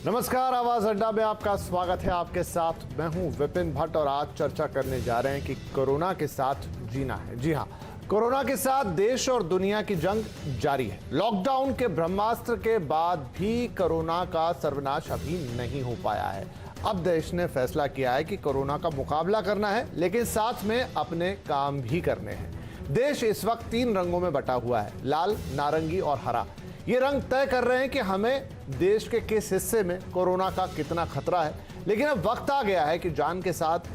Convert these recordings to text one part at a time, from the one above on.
नमस्कार, आवाज अड्डा में आपका स्वागत है। आपके साथ मैं हूं विपिन भट्ट और आज चर्चा करने जा रहे हैं कि कोरोना के साथ जीना है। जी हां, कोरोना के साथ देश और दुनिया की जंग जारी है। लॉकडाउन के ब्रह्मास्त्र के बाद भी कोरोना का सर्वनाश अभी नहीं हो पाया है। अब देश ने फैसला किया है कि कोरोना का मुकाबला करना है, लेकिन साथ में अपने काम भी करने हैं। देश इस वक्त 3 रंगों में बटा हुआ है, लाल, नारंगी और हरा। ये रंग तय कर रहे हैं कि हमें देश के किस हिस्से में कोरोना का कितना खतरा है। लेकिन अब वक्त आ गया है कि जान के साथ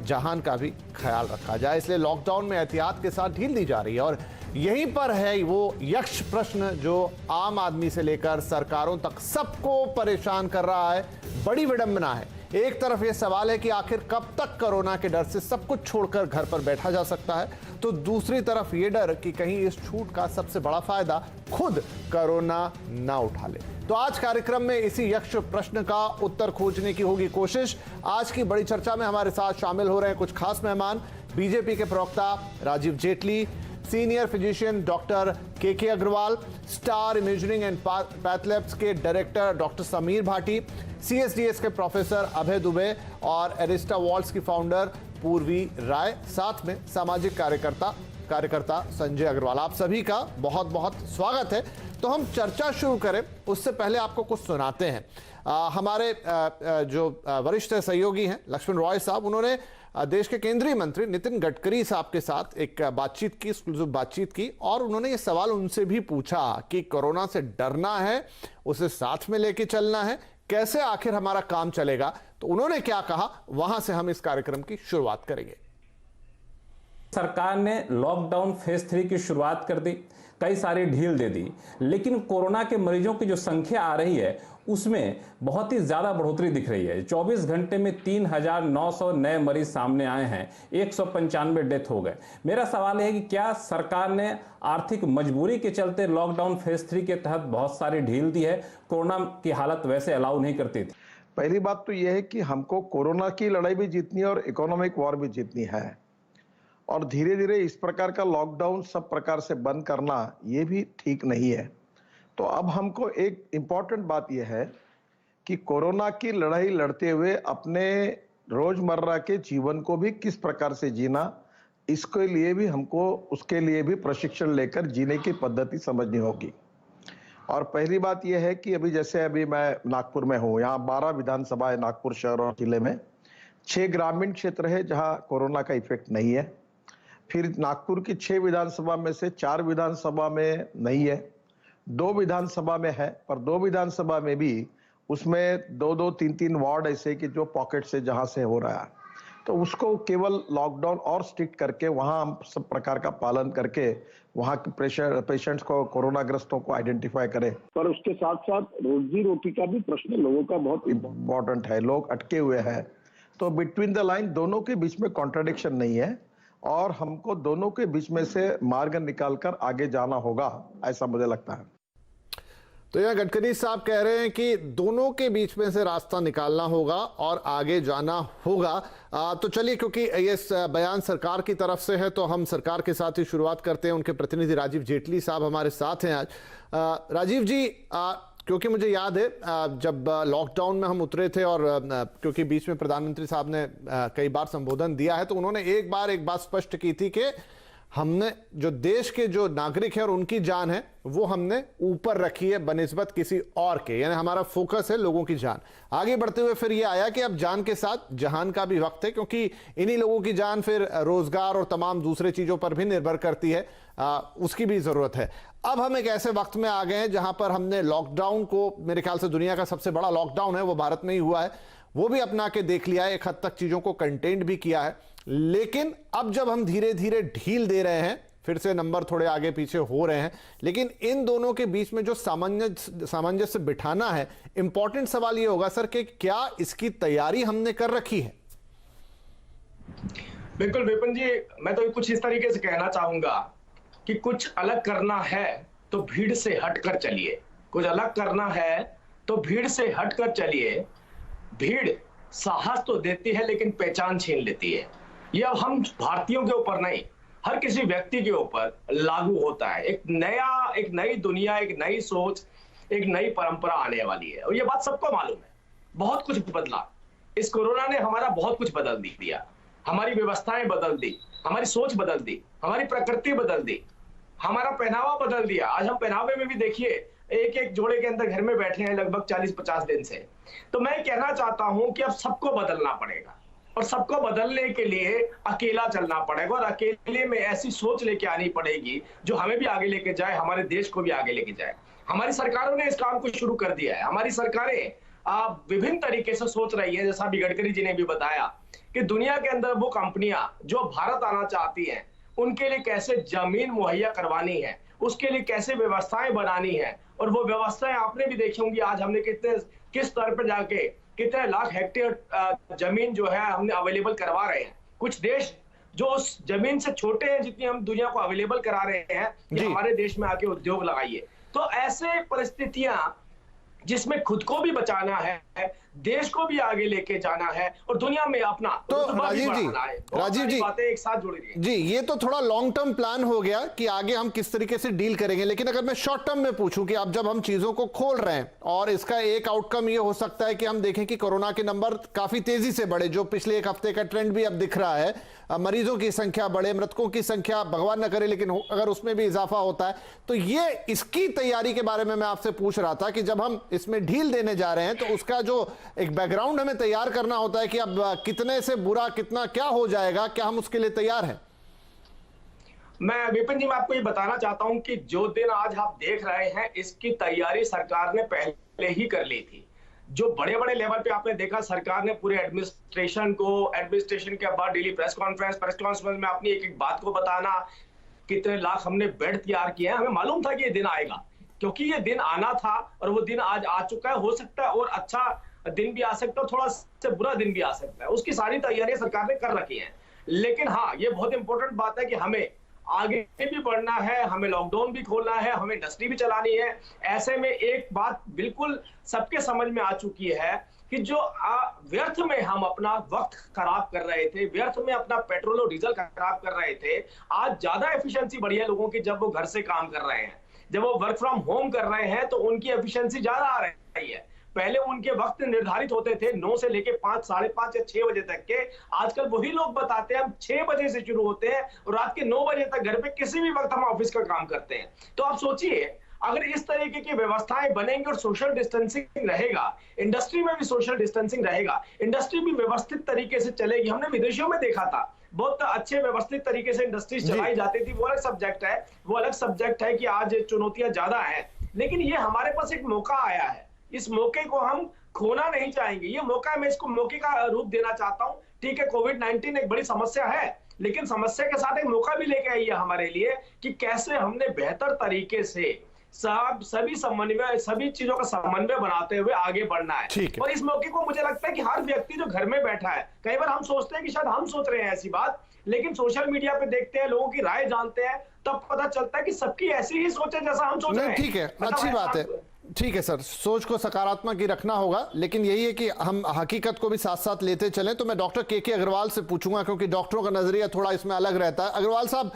जहान का भी ख्याल रखा जाए, इसलिए लॉकडाउन में एहतियात के साथ ढील दी जा रही है। और यहीं पर है वो यक्ष प्रश्न जो आम आदमी से लेकर सरकारों तक सबको परेशान कर रहा है। बड़ी विडंबना है। एक तरफ ये सवाल है कि आखिर कब तक कोरोना के डर से सब कुछ छोड़कर घर पर बैठा जा सकता है, तो दूसरी तरफ ये डर कि कहीं इस छूट का सबसे बड़ा फायदा खुद कोरोना ना उठा ले। तो आज कार्यक्रम में इसी यक्ष प्रश्न का उत्तर खोजने की होगी कोशिश। आज की बड़ी चर्चा में हमारे साथ शामिल हो रहे हैं कुछ खास मेहमान। बीजेपी के प्रवक्ता Rajeev Jaitley, senior physician doctor K Agarwal, star imaging and path labs के director doctor Sameer Bhati, CSDS के प्रोफेसर अभय दुबे और एरिस्टा वॉल्स की फाउंडर पूर्वी राय, साथ में सामाजिक कार्यकर्ता संजय अग्रवाल। आप सभी का बहुत बहुत स्वागत है। तो हम चर्चा शुरू करें उससे पहले आपको कुछ सुनाते हैं। हमारे जो वरिष्ठ सहयोगी हैं लक्ष्मण रॉय साहब, उन्होंने देश के केंद्रीय मंत्री नितिन गडकरी साहब के साथ एक बातचीत की और उन्होंने ये सवाल उनसे भी पूछा कि कोरोना से डरना है, उसे साथ में लेके चलना है, कैसे आखिर हमारा काम चलेगा। तो उन्होंने क्या कहा, वहां से हम इस कार्यक्रम की शुरुआत करेंगे। सरकार ने लॉकडाउन फेज 3 की शुरुआत कर दी, कई सारी ढील दे दी, लेकिन कोरोना के मरीजों की जो संख्या आ रही है उसमें बहुत ही ज्यादा बढ़ोतरी दिख रही है। 24 घंटे में 3,900 नए मरीज सामने आए हैं, 195 डेथ हो गए। मेरा सवाल है कि क्या सरकार ने आर्थिक मजबूरी के चलते लॉकडाउन फेज 3 के तहत बहुत सारी ढील दी है? कोरोना की हालत वैसे अलाउ नहीं करती थी। पहली बात तो यह है कि हमको कोरोना की लड़ाई भी जीतनी है और इकोनॉमिक वॉर भी जीतनी है, और धीरे धीरे इस प्रकार का लॉकडाउन सब प्रकार से बंद करना ये भी ठीक नहीं है। तो अब हमको एक इम्पॉर्टेंट बात यह है कि कोरोना की लड़ाई लड़ते हुए अपने रोजमर्रा के जीवन को भी किस प्रकार से जीना, इसके लिए भी हमको उसके लिए भी प्रशिक्षण लेकर जीने की पद्धति समझनी होगी। और पहली बात यह है कि अभी मैं नागपुर में हूँ, यहाँ 12 विधानसभा है नागपुर शहर और जिले में। 6 ग्रामीण क्षेत्र है जहाँ कोरोना का इफेक्ट नहीं है। फिर नागपुर की 6 विधानसभा में से 4 विधानसभा में नहीं है, 2 विधानसभा में है, पर 2 विधानसभा में भी उसमें 2-2, 3-3 वार्ड ऐसे कि जो पॉकेट से जहां से हो रहा है, तो उसको केवल लॉकडाउन और स्ट्रिक्ट करके वहां हम सब प्रकार का पालन करके वहां के पेशेंट्स को, कोरोना ग्रस्तों को आइडेंटिफाई करें। पर उसके साथ साथ रोजी रोटी का भी प्रश्न लोगों का बहुत इम्पोर्टेंट है। लोग अटके हुए हैं, तो बिटवीन द लाइन दोनों के बीच में कॉन्ट्राडिक्शन नहीं है और हमको दोनों के बीच में से मार्ग निकालकर आगे जाना होगा, ऐसा मुझे लगता है। तो यह गडकरी साहब कह रहे हैं कि दोनों के बीच में से रास्ता निकालना होगा और आगे जाना होगा। तो चलिए, क्योंकि ये बयान सरकार की तरफ से है तो हम सरकार के साथ ही शुरुआत करते हैं। उनके प्रतिनिधि राजीव जेटली साहब हमारे साथ हैं आज। राजीव जी, क्योंकि मुझे याद है जब लॉकडाउन में हम उतरे थे और क्योंकि बीच में प्रधानमंत्री साहब ने कई बार संबोधन दिया है, तो उन्होंने एक बात स्पष्ट की थी कि हमने जो देश के जो नागरिक हैं और उनकी जान है वो हमने ऊपर रखी है बनिस्बत किसी और के, यानी हमारा फोकस है लोगों की जान। आगे बढ़ते हुए फिर ये आया कि अब जान के साथ जहान का भी वक्त है, क्योंकि इन्हीं लोगों की जान फिर रोजगार और तमाम दूसरे चीजों पर भी निर्भर करती है, उसकी भी जरूरत है। अब हम एक ऐसे वक्त में आ गए हैं जहां पर हमने लॉकडाउन को, मेरे ख्याल से दुनिया का सबसे बड़ा लॉकडाउन है वो भारत में ही हुआ है, वो भी अपना के देख लिया है, एक हद तक चीजों को कंटेंट भी किया है। लेकिन अब जब हम धीरे धीरे ढील दे रहे हैं, फिर से नंबर थोड़े आगे पीछे हो रहे हैं, लेकिन इन दोनों के बीच में जो सामंजस्य बिठाना है, इंपॉर्टेंट सवाल ये होगा सर कि क्या इसकी तैयारी हमने कर रखी है? बिल्कुल विपिन जी, मैं तो कुछ इस तरीके से कहना चाहूंगा कि कुछ अलग करना है तो भीड़ से हटकर चलिए, कुछ अलग करना है तो भीड़ से हटकर चलिए। भीड़ साहस तो देती है लेकिन पहचान छीन लेती है। ये अब हम भारतीयों के ऊपर नहीं, हर किसी व्यक्ति के ऊपर लागू होता है। एक नई दुनिया, एक नई सोच, एक नई परंपरा आने वाली है और ये बात सबको मालूम है। बहुत कुछ बदला, इस कोरोना ने हमारा बहुत कुछ बदल दिया, हमारी व्यवस्थाएं बदल दी, हमारी सोच बदल दी, हमारी प्रकृति बदल दी, हमारा पहनावा बदल दिया। आज हम पहनावे में भी देखिए एक एक जोड़े के अंदर घर में बैठे हैं लगभग 40-50 दिन से। तो मैं कहना चाहता हूं कि अब सबको बदलना पड़ेगा और सबको बदलने के लिए अकेला चलना पड़ेगा और अकेले में ऐसी सोच लेके आनी पड़ेगी जो हमें भी आगे लेके जाए, हमारे देश को भी आगे लेके जाए। हमारी सरकारों ने इस काम को शुरू कर दिया है। हमारी सरकारें विभिन्न तरीके से सोच रही है, जैसा अभी गडकरी जी ने भी बताया कि दुनिया के अंदर वो कंपनियां जो भारत आना चाहती हैं उनके लिए कैसे जमीन मुहैया करवानी है, उसके लिए कैसे व्यवस्थाएं बनानी है। और वो व्यवस्थाएं आपने भी देखी होंगी, आज हमने किस स्तर पर जाके कितने लाख हेक्टेयर जमीन जो है हमने अवेलेबल करवा रहे हैं। कुछ देश जो उस जमीन से छोटे हैं जितनी हम दुनिया को अवेलेबल करा रहे हैं कि हमारे देश में आके उद्योग लगाइए। तो ऐसे परिस्थितियां जिसमें खुद को भी बचाना है, देश को भी आगे लेके जाना है और दुनिया में अपना तो राजीव जी बातें एक साथ जुड़ी रही जी, ये तो थोड़ा लॉन्ग टर्म प्लान हो गया कि आगे हम किस तरीके से डील करेंगे। लेकिन अगर मैं शॉर्ट टर्म में पूछूं कि अब जब हम चीजों को खोल रहे हैं और इसका एक आउटकम ये हो सकता है कि हम देखें कि कोरोना के नंबर काफी तेजी से बढ़े, जो पिछले एक हफ्ते का ट्रेंड भी अब दिख रहा है, मरीजों की संख्या बढ़े, मृतकों की संख्या भगवान न करे लेकिन अगर उसमें भी इजाफा होता है, तो ये इसकी तैयारी के बारे में मैं आपसे पूछ रहा था कि जब हम इसमें ढील देने जा रहे हैं तो उसका जो एक बैकग्राउंड हमें तैयार करना होता है कि अब कितने से बुरा कितना क्या हो जाएगा, क्या हम उसके लिए तैयार हैं? मैं विपिन जी, मैं आपको ये बताना चाहता हूं कि जो दिन आज आप देख रहे हैं इसकी तैयारी सरकार ने पहले ही कर ली थी। जो बड़े बड़े लेवल पे आपने देखा, सरकार ने पूरे एडमिनिस्ट्रेशन के बाद डेली प्रेस कॉन्फ्रेंस में अपनी एक एक बात को बताना, कितने लाख हमने बेड तैयार किए हैं। हमें मालूम था कि ये दिन आएगा, क्योंकि ये दिन आना था और वो दिन आज आ चुका है। हो सकता है और अच्छा दिन भी आ सकता है, थोड़ा से बुरा दिन भी आ सकता है, उसकी सारी तैयारियां सरकार ने कर रखी हैं। लेकिन हाँ, ये बहुत इंपॉर्टेंट बात है कि हमें आगे भी बढ़ना है, हमें लॉकडाउन भी खोलना है, हमें इंडस्ट्री भी चलानी है। ऐसे में एक बात बिल्कुल सबके समझ में आ चुकी है कि जो व्यर्थ में हम अपना वक्त खराब कर रहे थे, व्यर्थ में अपना पेट्रोल और डीजल खराब कर रहे थे, आज ज्यादा एफिशिएंसी बढ़ी है लोगों की जब वो घर से काम कर रहे हैं, जब वो वर्क फ्रॉम होम कर रहे हैं तो उनकी एफिशिएंसी ज्यादा आ रही है। पहले उनके वक्त निर्धारित होते थे 9 से लेके 5, 5:30 या 6 बजे तक के। आजकल वही लोग बताते हैं हम 6 बजे से शुरू होते हैं और रात के 9 बजे तक घर पे किसी भी वक्त हम ऑफिस का काम करते हैं। तो आप सोचिए, अगर इस तरीके की व्यवस्थाएं बनेंगी और सोशल डिस्टेंसिंग रहेगा, इंडस्ट्री में भी सोशल डिस्टेंसिंग रहेगा, इंडस्ट्री भी व्यवस्थित तरीके से चलेगी। हमने विदेशों में देखा था, बहुत अच्छे व्यवस्थित तरीके से इंडस्ट्रीज चलाई जाती थी। वो अलग सब्जेक्ट है कि आज चुनौतियां ज्यादा है, लेकिन ये हमारे पास एक मौका आया है, इस मौके को हम खोना नहीं चाहेंगे। ये मौका है, मैं इसको मौके का रूप देना चाहता हूं। ठीक है, कोविड-19 एक बड़ी समस्या है, लेकिन समस्या के साथ एक मौका भी लेके आई है हमारे लिए कि कैसे हमने बेहतर तरीके से सभी चीजों का समन्वय बनाते हुए आगे बढ़ना है। और इस मौके को मुझे लगता है कि हर व्यक्ति जो घर में बैठा है, कई बार हम सोचते हैं कि शायद हम सोच रहे हैं ऐसी बात, लेकिन सोशल मीडिया पे देखते हैं, लोगों की राय जानते हैं, तब पता चलता है कि सबकी ऐसी ही सोच है जैसा हम सोच रहे हैं। ठीक है, अच्छी बात है। ठीक है सर, सोच को सकारात्मक ही रखना होगा, लेकिन यही है कि हम हकीकत को भी साथ साथ लेते चलें। तो मैं डॉक्टर के अग्रवाल से पूछूंगा, क्योंकि डॉक्टरों का नजरिया थोड़ा इसमें अलग रहता है। अग्रवाल साहब,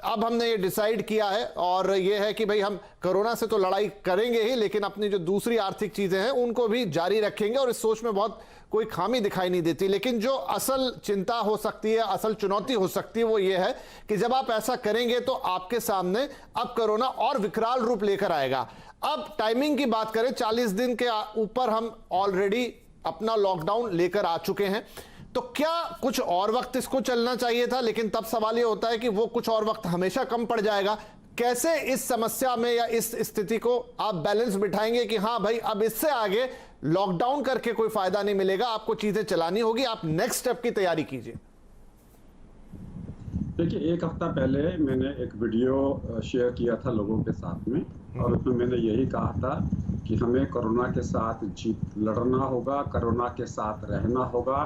अब हमने ये डिसाइड किया है और ये है कि भाई हम कोरोना से तो लड़ाई करेंगे ही, लेकिन अपनी जो दूसरी आर्थिक चीजें हैं उनको भी जारी रखेंगे और इस सोच में बहुत कोई खामी दिखाई नहीं देती। लेकिन जो असल चिंता हो सकती है, असल चुनौती हो सकती है, वो ये है कि जब आप ऐसा करेंगे तो आपके सामने अब कोरोना और विकराल रूप लेकर आएगा। अब टाइमिंग की बात करें, 40 दिन के ऊपर हम ऑलरेडी अपना लॉकडाउन लेकर आ चुके हैं, तो क्या कुछ और वक्त इसको चलना चाहिए था? लेकिन तब सवाल ये होता है कि वो कुछ और वक्त हमेशा कम पड़ जाएगा। कैसे इस समस्या में या इस स्थिति को आप बैलेंस बिठाएंगे कि हाँ भाई, अब इससे आगे लॉकडाउन करके कोई फायदा नहीं मिलेगा, आपको चीजें चलानी होगी, आप नेक्स्ट स्टेप की तैयारी कीजिए। देखिए, एक हफ्ता पहले मैंने एक वीडियो शेयर किया था लोगों के साथ में, और उसमें मैंने यही कहा था कि हमें कोरोना के साथ लड़ना होगा, कोरोना के साथ रहना होगा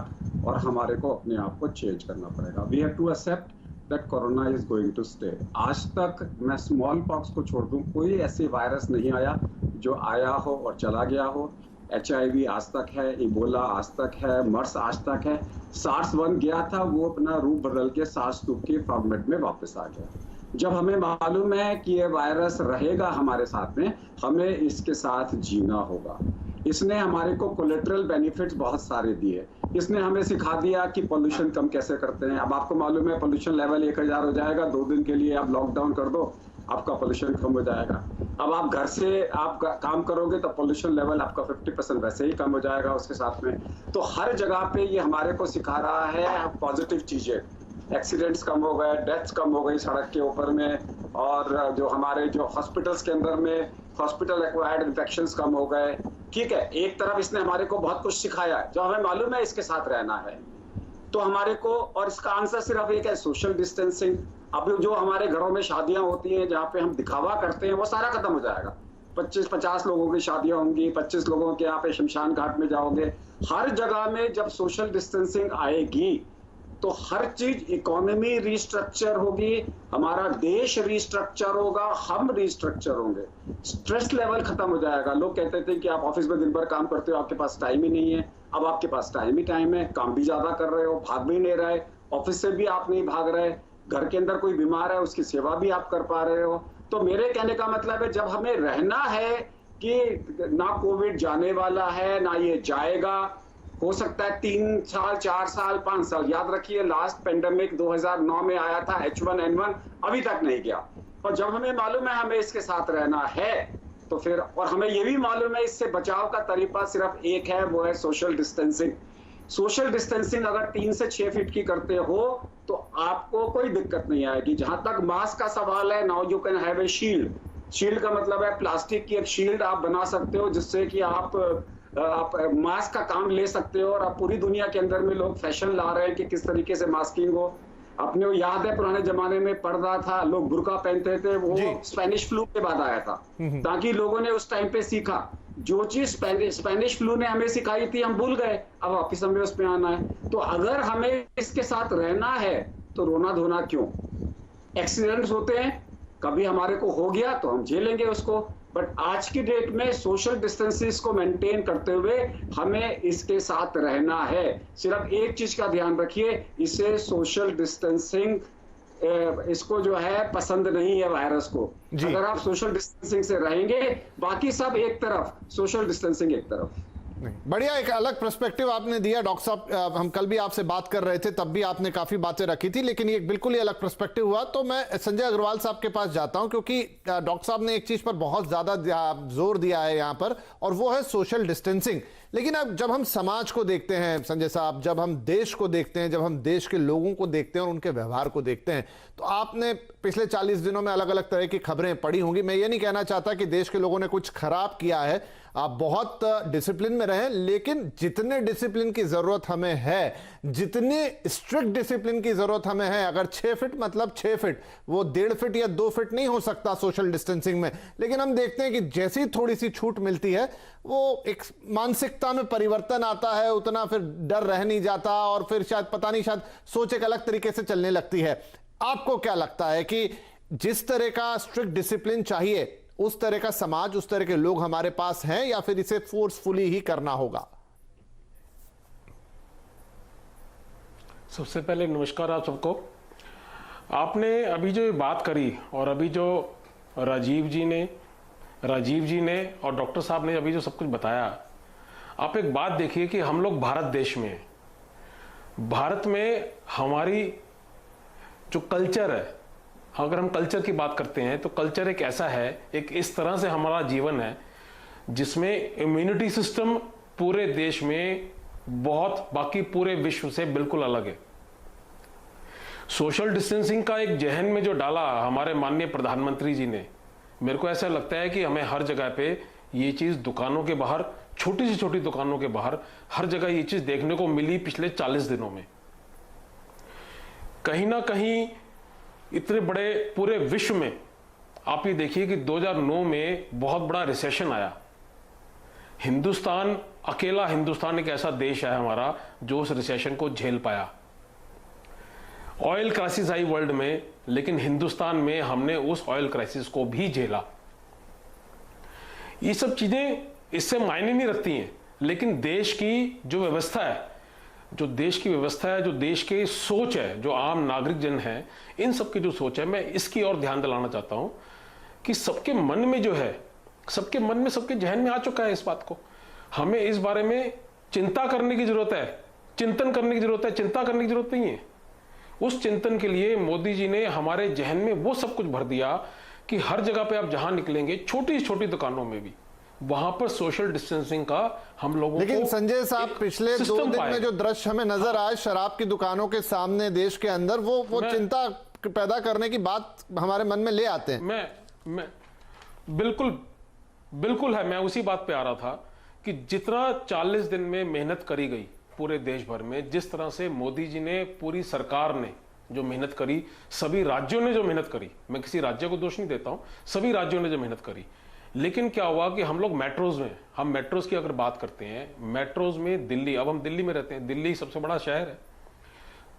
और हमारे को अपने आप को चेंज करना पड़ेगा। We have to accept that corona is going to stay. आज तक मैं स्मॉल पॉक्स को छोड़ दूं, कोई ऐसे वायरस नहीं आया जो आया हो और चला गया हो। HIV आज तक है, इबोला आज तक है, मर्स आज तक है, SARS-1 गया था, वो अपना रूप बदल के SARS-2 के फॉर्मेट में वापस आ गया। जब हमें मालूम है कि ये वायरस रहेगा हमारे साथ में, हमें इसके साथ जीना होगा। इसने हमारे को कोलेटरल बेनिफिट्स बहुत सारे दिए। इसने हमें सिखा दिया कि पोल्यूशन कम कैसे करते हैं। अब आपको मालूम है पोल्यूशन लेवल 1000 हो जाएगा, 2 दिन के लिए आप लॉकडाउन कर दो, आपका पोल्यूशन कम हो जाएगा। अब आप घर से आप काम करोगे तो पोल्यूशन लेवल आपका 50% वैसे ही कम हो जाएगा उसके साथ में। तो हर जगह पे ये हमारे को सिखा रहा है पॉजिटिव चीजें। एक्सीडेंट्स कम हो गए, डेथ्स कम हो गई सड़क के ऊपर में, और जो हमारे जो हॉस्पिटल्स के अंदर में हॉस्पिटल एक्वायर्ड इन्फेक्शंस कम हो गए। ठीक है, एक तरफ इसने हमारे को बहुत कुछ सिखाया है, जो हमें मालूम है इसके साथ रहना है तो हमारे को, और इसका आंसर सिर्फ एक है, सोशल डिस्टेंसिंग। अब जो हमारे घरों में शादियां होती हैं जहाँ पे हम दिखावा करते हैं वो सारा खत्म हो जाएगा। 25-50 लोगों की शादियां होंगी, 25 लोगों के यहाँ पे शमशान घाट में जाओगे। हर जगह में जब सोशल डिस्टेंसिंग आएगी तो हर चीज, इकोनॉमी रिस्ट्रक्चर होगी, हमारा देश रिस्ट्रक्चर होगा, हम रिस्ट्रक्चर होंगे, स्ट्रेस लेवल खत्म हो जाएगा। लोग कहते थे कि आप ऑफिस में दिन भर काम करते हो, आपके पास टाइम ही नहीं है। अब आपके पास टाइम ही टाइम है, काम भी ज्यादा कर रहे हो, भाग भी नहीं रहे, ऑफिस से भी आप नहीं भाग रहे, घर के अंदर कोई बीमार है उसकी सेवा भी आप कर पा रहे हो। तो मेरे कहने का मतलब है, जब हमें रहना है कि ना कोविड जाने वाला है ना ये जाएगा, हो सकता है 3 साल 4 साल 5 साल, याद रखिए लास्ट पेंडेमिक 2009 में आया था H1N1, अभी तक नहीं गया। और जब हमें मालूम है हमें इसके साथ रहना है तो फिर, और हमें ये भी मालूम है इससे बचाव का तरीका सिर्फ एक है, वो है सोशल डिस्टेंसिंग। सोशल डिस्टेंसिंग अगर 3 से 6 फीट की करते हो तो आपको कोई दिक्कत नहीं आएगी। जहां तक मास्क का सवाल है, now you can have a shield. Shield का मतलब है प्लास्टिक की एक शील्ड आप बना सकते हो जिससे कि आप मास्क का काम ले सकते हो। और अब पूरी दुनिया के अंदर में लोग फैशन ला रहे हैं कि किस तरीके से मास्किंग हो। अपने को याद है पुराने जमाने में पर्दा था, लोग बुर्का पहनते थे, वो स्पेनिश फ्लू के बाद आया था, ताकि लोगों ने उस टाइम पे सीखा। जो चीज स्पेनिश फ्लू ने हमें सिखाई थी हम भूल गए, अब वापिस हमें उस पे आना है। तो अगर हमें इसके साथ रहना है तो रोना धोना क्यों? एक्सीडेंट्स होते हैं, कभी हमारे को हो गया तो हम झेलेंगे उसको, बट आज की डेट में सोशल डिस्टेंसेस को मेंटेन करते हुए हमें इसके साथ रहना है। सिर्फ एक चीज का ध्यान रखिए, इसे सोशल डिस्टेंसिंग इसको जो है पसंद नहीं है वायरस को। अगर आप सोशल डिस्टेंसिंग से रहेंगे, बाकी सब एक तरफ, सोशल डिस्टेंसिंग एक तरफ। नहीं, बढ़िया, एक अलग पर्सपेक्टिव आपने दिया डॉक्टर साहब। हम कल भी आपसे बात कर रहे थे, तब भी आपने काफी बातें रखी थी, लेकिन ये बिल्कुल ही अलग पर्सपेक्टिव हुआ। तो मैं संजय अग्रवाल साहब के पास जाता हूं, क्योंकि डॉक्टर साहब ने एक चीज पर बहुत ज्यादा जोर दिया है यहां पर, और वो है सोशल डिस्टेंसिंग। लेकिन अब जब हम समाज को देखते हैं संजय साहब, जब हम देश को देखते हैं, जब हम देश के लोगों को देखते हैं और उनके व्यवहार को देखते हैं, तो आपने पिछले 40 दिनों में अलग अलग तरह की खबरें पढ़ी होंगी। मैं ये नहीं कहना चाहता कि देश के लोगों ने कुछ खराब किया है, आप बहुत डिसिप्लिन में रहें, लेकिन जितने डिसिप्लिन की जरूरत हमें है, जितने स्ट्रिक्ट डिसिप्लिन की जरूरत हमें है, अगर 6 फीट मतलब 6 फीट, वो 1.5 फीट या 2 फीट नहीं हो सकता सोशल डिस्टेंसिंग में। लेकिन हम देखते हैं कि जैसी थोड़ी सी छूट मिलती है, वो एक मानसिकता में परिवर्तन आता है, उतना फिर डर रह नहीं जाता, और फिर शायद पता नहीं, शायद सोच एक अलग तरीके से चलने लगती है। आपको क्या लगता है कि जिस तरह का स्ट्रिक्ट डिसिप्लिन चाहिए, उस तरह का समाज, उस तरह के लोग हमारे पास हैं, या फिर इसे फोर्सफुली ही करना होगा? सबसे पहले नमस्कार आप सबको। आपने अभी जो बात करी, और अभी जो राजीव जी ने और डॉक्टर साहब ने अभी जो सब कुछ बताया, आप एक बात देखिए कि हम लोग भारत देश में हैं। भारत में हमारी जो कल्चर है, अगर हम कल्चर की बात करते हैं तो कल्चर एक ऐसा है, एक इस तरह से हमारा जीवन है जिसमें इम्यूनिटी सिस्टम पूरे देश में बहुत, बाकी पूरे विश्व से बिल्कुल अलग है। सोशल डिस्टेंसिंग का एक जहन में जो डाला हमारे माननीय प्रधानमंत्री जी ने, मेरे को ऐसा लगता है कि हमें हर जगह पे ये चीज, दुकानों के बाहर, छोटी से छोटी दुकानों के बाहर, हर जगह ये चीज देखने को मिली पिछले 40 दिनों में। कहीं ना कहीं इतने बड़े पूरे विश्व में आप ये देखिए कि 2009 में बहुत बड़ा रिसेशन आया। अकेला हिंदुस्तान एक ऐसा देश है हमारा जो उस रिसेशन को झेल पाया। ऑयल क्राइसिस आई वर्ल्ड में, लेकिन हिंदुस्तान में हमने उस ऑयल क्राइसिस को भी झेला। ये सब चीजें इससे मायने नहीं रखती हैं, लेकिन देश की जो व्यवस्था है, जो देश की व्यवस्था है, जो देश की सोच है, जो आम नागरिक जन है, इन सब की जो सोच है, मैं इसकी ओर ध्यान दिलाना चाहता हूं कि सबके मन में जो है, सबके मन में, सबके जहन में आ चुका है इस बात को। हमें इस बारे में चिंता करने की जरूरत है, चिंतन करने की जरूरत है, चिंता करने की जरूरत नहीं है। उस चिंतन के लिए मोदी जी ने हमारे जहन में वो सब कुछ भर दिया कि हर जगह पे आप जहां निकलेंगे, छोटी छोटी दुकानों में भी, वहां पर सोशल डिस्टेंसिंग का हम लोगों लेकिन को संजय साहब, पिछले 2 दिन में जो दृश्य हमें नजर आए शराब की दुकानों के सामने देश के अंदर, वो चिंता पैदा करने की बात हमारे मन में ले आते हैं। मैं बिल्कुल है, मैं उसी बात पे आ रहा था कि जितना 40 दिन में मेहनत करी गई पूरे देश भर में, जिस तरह से मोदी जी ने, पूरी सरकार ने जो मेहनत करी, सभी राज्यों ने जो मेहनत करी, मैं किसी राज्य को दोष नहीं देता हूं, सभी राज्यों ने जो मेहनत करी, लेकिन क्या हुआ कि हम लोग मेट्रोज में, हम मेट्रोज की अगर बात करते हैं, मेट्रोज में दिल्ली, अब हम दिल्ली में रहते हैं, दिल्ली सबसे बड़ा शहर है,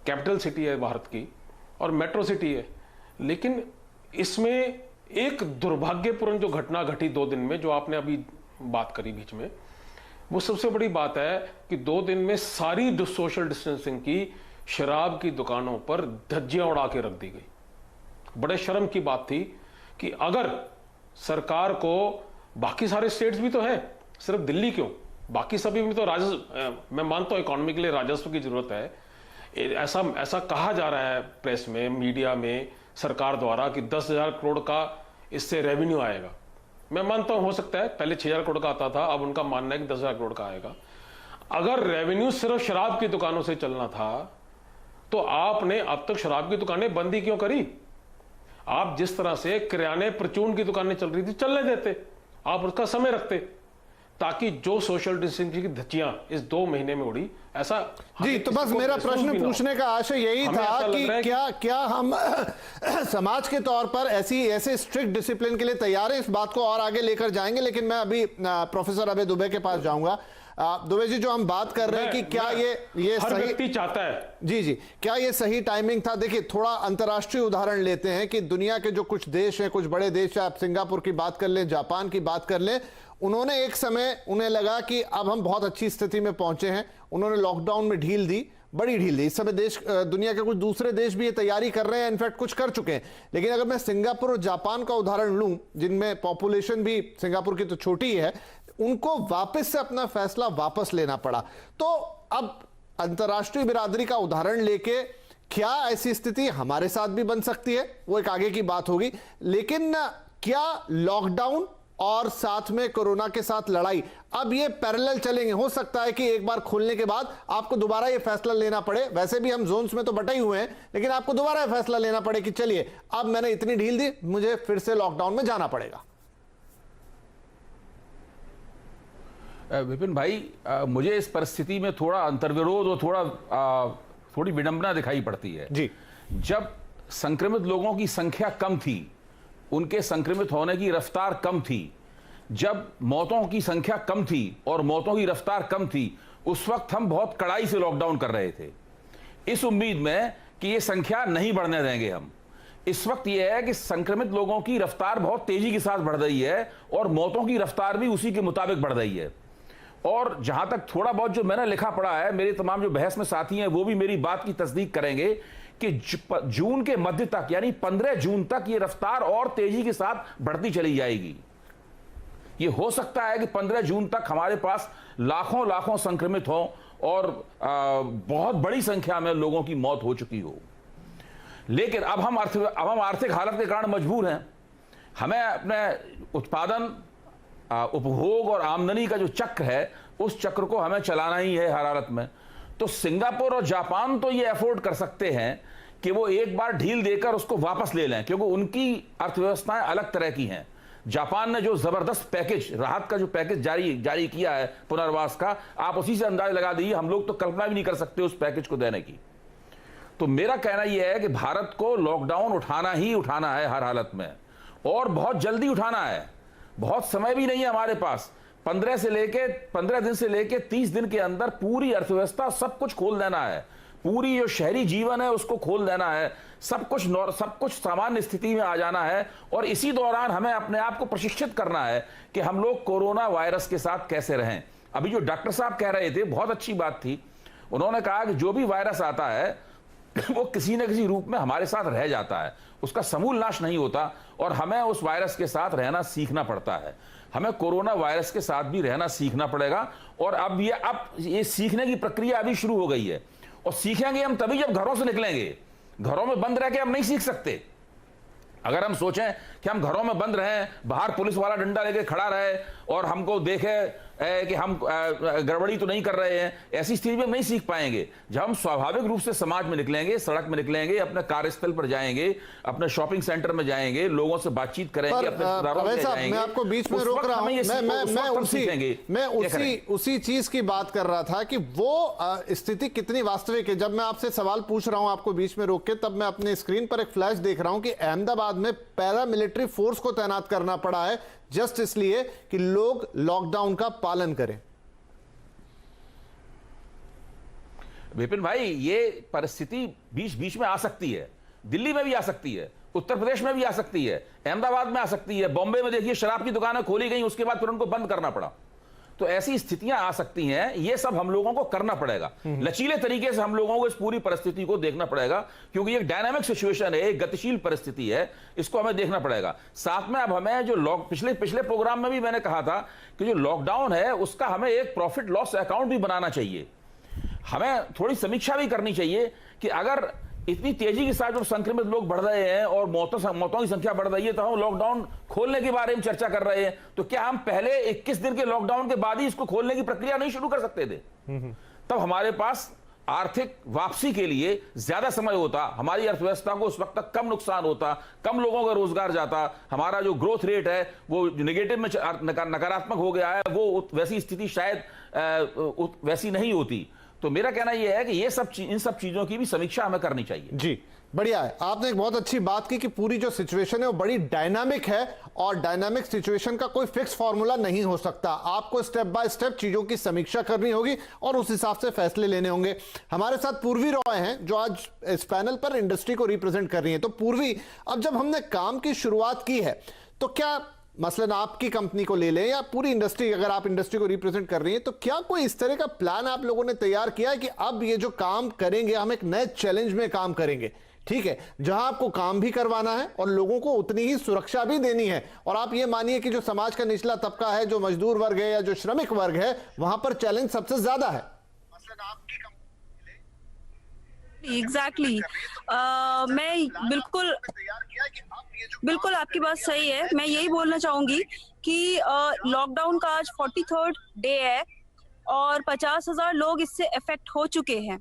कैपिटल सिटी है भारत की और मेट्रो सिटी है, लेकिन इसमें एक दुर्भाग्यपूर्ण जो घटना घटी 2 दिन में, जो आपने अभी बात करी बीच में, वो सबसे बड़ी बात है कि 2 दिन में सारी सोशल डिस्टेंसिंग की शराब की दुकानों पर धज्जियां उड़ा के रख दी गई। बड़े शर्म की बात थी कि अगर सरकार को, बाकी सारे स्टेट्स भी तो है, सिर्फ दिल्ली क्यों, बाकी सभी में तो राजस्व, मैं मानता हूं इकोनॉमी के लिए राजस्व की जरूरत है, ऐसा कहा जा रहा है प्रेस में, मीडिया में, सरकार द्वारा कि 10,000 करोड़ का इससे रेवेन्यू आएगा। मैं मानता हूं हो सकता है, पहले 6,000 करोड़ का आता था, अब उनका मानना है कि 10,000 करोड़ का आएगा। अगर रेवेन्यू सिर्फ शराब की दुकानों से चलना था तो आपने अब तक शराब की दुकानें बंद ही क्यों करी? आप जिस तरह से किराने परचून की दुकानें चल रही थी, चलने देते, आप उसका समय रखते, ताकि जो सोशल डिस्टेंसिंग की धज्जियां इस 2 महीने में उड़ी, ऐसा जी। तो बस मेरा प्रश्न पूछने का आशय यही था कि क्या हम समाज के तौर पर ऐसे स्ट्रिक्ट डिसिप्लिन के लिए तैयार हैं? इस बात को और आगे लेकर जाएंगे, लेकिन मैं अभी प्रोफेसर अभय दुबे के पास जाऊंगा। दुबे जी, जो हम बात कर रहे हैं कि क्या ये हर सही व्यक्ति चाहता है, जी, क्या ये सही टाइमिंग था? देखिए, थोड़ा अंतर्राष्ट्रीय उदाहरण लेते हैं कि दुनिया के जो कुछ देश हैं, कुछ बड़े देश, आप सिंगापुर की बात कर लें, जापान की बात कर लें, उन्होंने एक समय, उन्हें लगा कि अब हम बहुत अच्छी स्थिति में पहुंचे हैं, उन्होंने लॉकडाउन में ढील दी, बड़ी ढील दी। इस समय दुनिया के कुछ दूसरे देश भी ये तैयारी कर रहे हैं, इनफैक्ट कुछ कर चुके हैं। लेकिन अगर मैं सिंगापुर और जापान का उदाहरण लूं, जिनमें पॉपुलेशन भी सिंगापुर की तो छोटी है, उनको वापस से अपना फैसला वापस लेना पड़ा। तो अब अंतर्राष्ट्रीय बिरादरी का उदाहरण लेके क्या ऐसी स्थिति हमारे साथ भी बन सकती है, वो एक आगे की बात होगी। लेकिन क्या लॉकडाउन और साथ में कोरोना के साथ लड़ाई अब ये पैरेलल चलेंगे? हो सकता है कि एक बार खुलने के बाद आपको दोबारा ये फैसला लेना पड़े, वैसे भी हम जोन्स में तो बटे ही हुए हैं, लेकिन आपको दोबारा ये फैसला लेना पड़े कि चलिए अब मैंने इतनी ढील दी, मुझे फिर से लॉकडाउन में जाना पड़ेगा। विपिन भाई, मुझे इस परिस्थिति में थोड़ा अंतर्विरोध और थोड़ी विडंबना दिखाई पड़ती है जी। जब संक्रमित लोगों की संख्या कम थी, उनके संक्रमित होने की रफ्तार कम थी, जब मौतों की संख्या कम थी और मौतों की रफ्तार कम थी, उस वक्त हम बहुत कड़ाई से लॉकडाउन कर रहे थे, इस उम्मीद में कि ये संख्या नहीं बढ़ने देंगे हम। इस वक्त यह है कि संक्रमित लोगों की रफ्तार बहुत तेजी के साथ बढ़ रही है और मौतों की रफ्तार भी उसी के मुताबिक बढ़ रही है। और जहां तक थोड़ा बहुत जो मैंने लिखा पढ़ा है, मेरे तमाम जो बहस में साथी हैं वो भी मेरी बात की तस्दीक करेंगे कि जून के मध्य तक, यानी 15 जून तक ये रफ्तार और तेजी के साथ बढ़ती चली जाएगी। ये हो सकता है कि 15 जून तक हमारे पास लाखों संक्रमित हों और बहुत बड़ी संख्या में लोगों की मौत हो चुकी हो। लेकिन अब हम आर्थिक हालत के कारण मजबूर हैं। हमें अपने उत्पादन, उपभोग और आमदनी का जो चक्र है, उस चक्र को हमें चलाना ही है हर हालत में। तो सिंगापुर और जापान तो ये अफोर्ड कर सकते हैं कि वो एक बार ढील देकर उसको वापस ले लें, क्योंकि उनकी अर्थव्यवस्थाएं अलग तरह की हैं। जापान ने जो जबरदस्त पैकेज, राहत का जो पैकेज जारी किया है पुनर्वास का, आप उसी से अंदाज लगा दीजिए, हम लोग तो कल्पना भी नहीं कर सकते उस पैकेज को देने की। तो मेरा कहना यह है कि भारत को लॉकडाउन उठाना ही उठाना है हर हालत में, और बहुत जल्दी उठाना है। बहुत समय भी नहीं है हमारे पास। 15 दिन से लेके 30 दिन के अंदर पूरी अर्थव्यवस्था, सब कुछ खोल देना है। पूरी जो शहरी जीवन है उसको खोल देना है। सब कुछ सामान्य स्थिति में आ जाना है। और इसी दौरान हमें अपने आप को प्रशिक्षित करना है कि हम लोग कोरोना वायरस के साथ कैसे रहें। अभी जो डॉक्टर साहब कह रहे थे, बहुत अच्छी बात थी। उन्होंने कहा कि जो भी वायरस आता है वो किसी न किसी रूप में हमारे साथ रह जाता है, उसका समूल नाश नहीं होता और हमें उस वायरस के साथ रहना सीखना पड़ता है। हमें कोरोना वायरस के साथ भी रहना सीखना पड़ेगा और अब ये सीखने की प्रक्रिया अभी शुरू हो गई है और सीखेंगे हम तभी जब घरों से निकलेंगे। घरों में बंद रह के हम नहीं सीख सकते। अगर हम सोचें कि हम घरों में बंद रहें, बाहर पुलिस वाला डंडा लेके खड़ा रहे और हमको देखे कि हम गड़बड़ी तो नहीं कर रहे हैं, ऐसी स्थिति में नहीं सीख पाएंगे। जब हम स्वाभाविक रूप से समाज में निकलेंगे, सड़क में निकलेंगे, अपने कार्यस्थल पर जाएंगे, अपने शॉपिंग सेंटर में जाएंगे, लोगों से बातचीत करेंगे, अपने रिश्तेदारों में जाएंगे। मैं आपको बीच में रोक रहा हूं, मैं उसी चीज की बात कर रहा था कि वो स्थिति कितनी वास्तविक है। जब मैं आपसे सवाल पूछ रहा हूं आपको बीच में रोक के, तब मैं अपने स्क्रीन पर एक फ्लैश देख रहा हूं कि अहमदाबाद में पैरामिलिट्री फोर्स को तैनात करना पड़ा है जस्ट इसलिए कि लोग लॉकडाउन का पालन करें। विपिन भाई, ये परिस्थिति बीच बीच में आ सकती है, दिल्ली में भी आ सकती है, उत्तर प्रदेश में भी आ सकती है, अहमदाबाद में आ सकती है, बॉम्बे में देखिए शराब की दुकानें खोली गई, उसके बाद फिर उनको बंद करना पड़ा। तो ऐसी स्थितियां आ सकती हैं, ये सब हम लोगों को करना पड़ेगा। लचीले तरीके से हम लोगों को इस पूरी परिस्थिति को देखना पड़ेगा, क्योंकि एक डायनामिक सिचुएशन है, एक गतिशील परिस्थिति है, इसको हमें देखना पड़ेगा। साथ में अब हमें जो पिछले प्रोग्राम में भी मैंने कहा था कि जो लॉकडाउन है उसका हमें एक प्रॉफिट लॉस अकाउंट भी बनाना चाहिए। हमें थोड़ी समीक्षा भी करनी चाहिए कि अगर इतनी तेजी के साथ जो संक्रमित लोग बढ़ रहे हैं और मौतों की संख्या बढ़ रही है, तो हम लॉकडाउन खोलने के बारे में चर्चा कर रहे हैं, तो क्या हम पहले 21 दिन के लॉकडाउन के बाद ही इसको खोलने की प्रक्रिया नहीं शुरू कर सकते थे? तब हमारे पास आर्थिक वापसी के लिए ज्यादा समय होता, हमारी अर्थव्यवस्था को उस वक्त तक कम नुकसान होता, कम लोगों का रोजगार जाता, हमारा जो ग्रोथ रेट है वो नेगेटिव में नकारात्मक हो गया है, वो वैसी स्थिति शायद वैसी नहीं होती। तो मेरा कहना यह है कि इन सब चीजों की भी समीक्षा हमें करनी चाहिए। जी, बढ़िया है। आपने एक बहुत अच्छी बात की कि पूरी जो सिचुएशन है वो बड़ी डायनामिक है और डायनामिक सिचुएशन का कोई फिक्स फॉर्मूला नहीं हो सकता। आपको स्टेप बाय स्टेप चीजों की समीक्षा करनी होगी और उस हिसाब से फैसले लेने होंगे। हमारे साथ पूर्वी रॉय हैं जो आज इस पैनल पर इंडस्ट्री को रिप्रेजेंट कर रही है। तो पूर्वी, अब जब हमने काम की शुरुआत की है तो क्या मसलन आपकी कंपनी को ले लें या पूरी इंडस्ट्री, अगर आप इंडस्ट्री को रिप्रेजेंट कर रही हैं, तो क्या कोई इस तरह का प्लान आप लोगों ने तैयार किया है कि अब ये जो काम करेंगे हम एक नए चैलेंज में काम करेंगे, ठीक है, जहां आपको काम भी करवाना है और लोगों को उतनी ही सुरक्षा भी देनी है? और आप ये मानिए कि जो समाज का निचला तबका है, जो मजदूर वर्ग है या जो श्रमिक वर्ग है, वहां पर चैलेंज सबसे ज्यादा है। एग्जैक्टली मैं बिल्कुल आपकी बात सही है। मैं यही बोलना चाहूंगी कि लॉकडाउन का आज 43rd डे है और 50,000 लोग इससे अफेक्ट हो चुके हैं।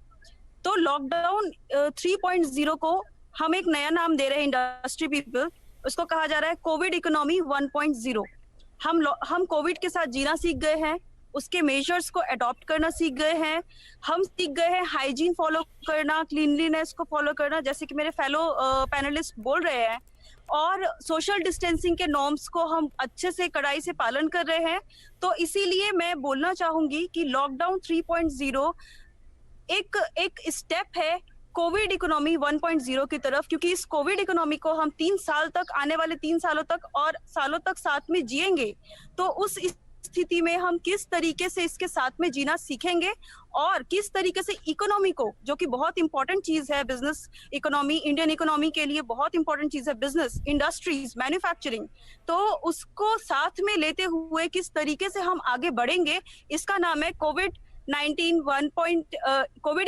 तो लॉकडाउन 3.0 को हम एक नया नाम दे रहे हैं इंडस्ट्री पीपल, उसको कहा जा रहा है कोविड इकोनॉमी 1.0। हम कोविड के साथ जीना सीख गए हैं, उसके मेजर्स को अडॉप्ट करना सीख गए हैं, हम सीख गए हैं हाइजीन फॉलो करना, क्लीनलीनेस को फॉलो करना, जैसे कि मेरे फेलो पैनलिस्ट बोल रहे हैं, और सोशल डिस्टेंसिंग के नॉर्म्स को हम अच्छे से कड़ाई से पालन कर रहे हैं। तो इसीलिए मैं बोलना चाहूंगी कि लॉकडाउन 3.0 एक स्टेप है कोविड इकोनॉमी 1.0 की तरफ, क्योंकि इस कोविड इकोनॉमी को हम 3 साल तक, आने वाले 3 सालों तक और सालों तक साथ में जिएंगे। तो उस स्थिति में हम किस तरीके से इसके साथ में जीना सीखेंगे और किस तरीके से इकोनॉमी को, जो कि बहुत इंपॉर्टेंट चीज है, बिजनेस इकोनॉमी इंडियन इकोनॉमी के लिए बहुत इंपॉर्टेंट चीज है, बिजनेस, इंडस्ट्रीज, मैन्युफैक्चरिंग, तो उसको साथ में लेते हुए किस तरीके से हम आगे बढ़ेंगे, इसका नाम है कोविड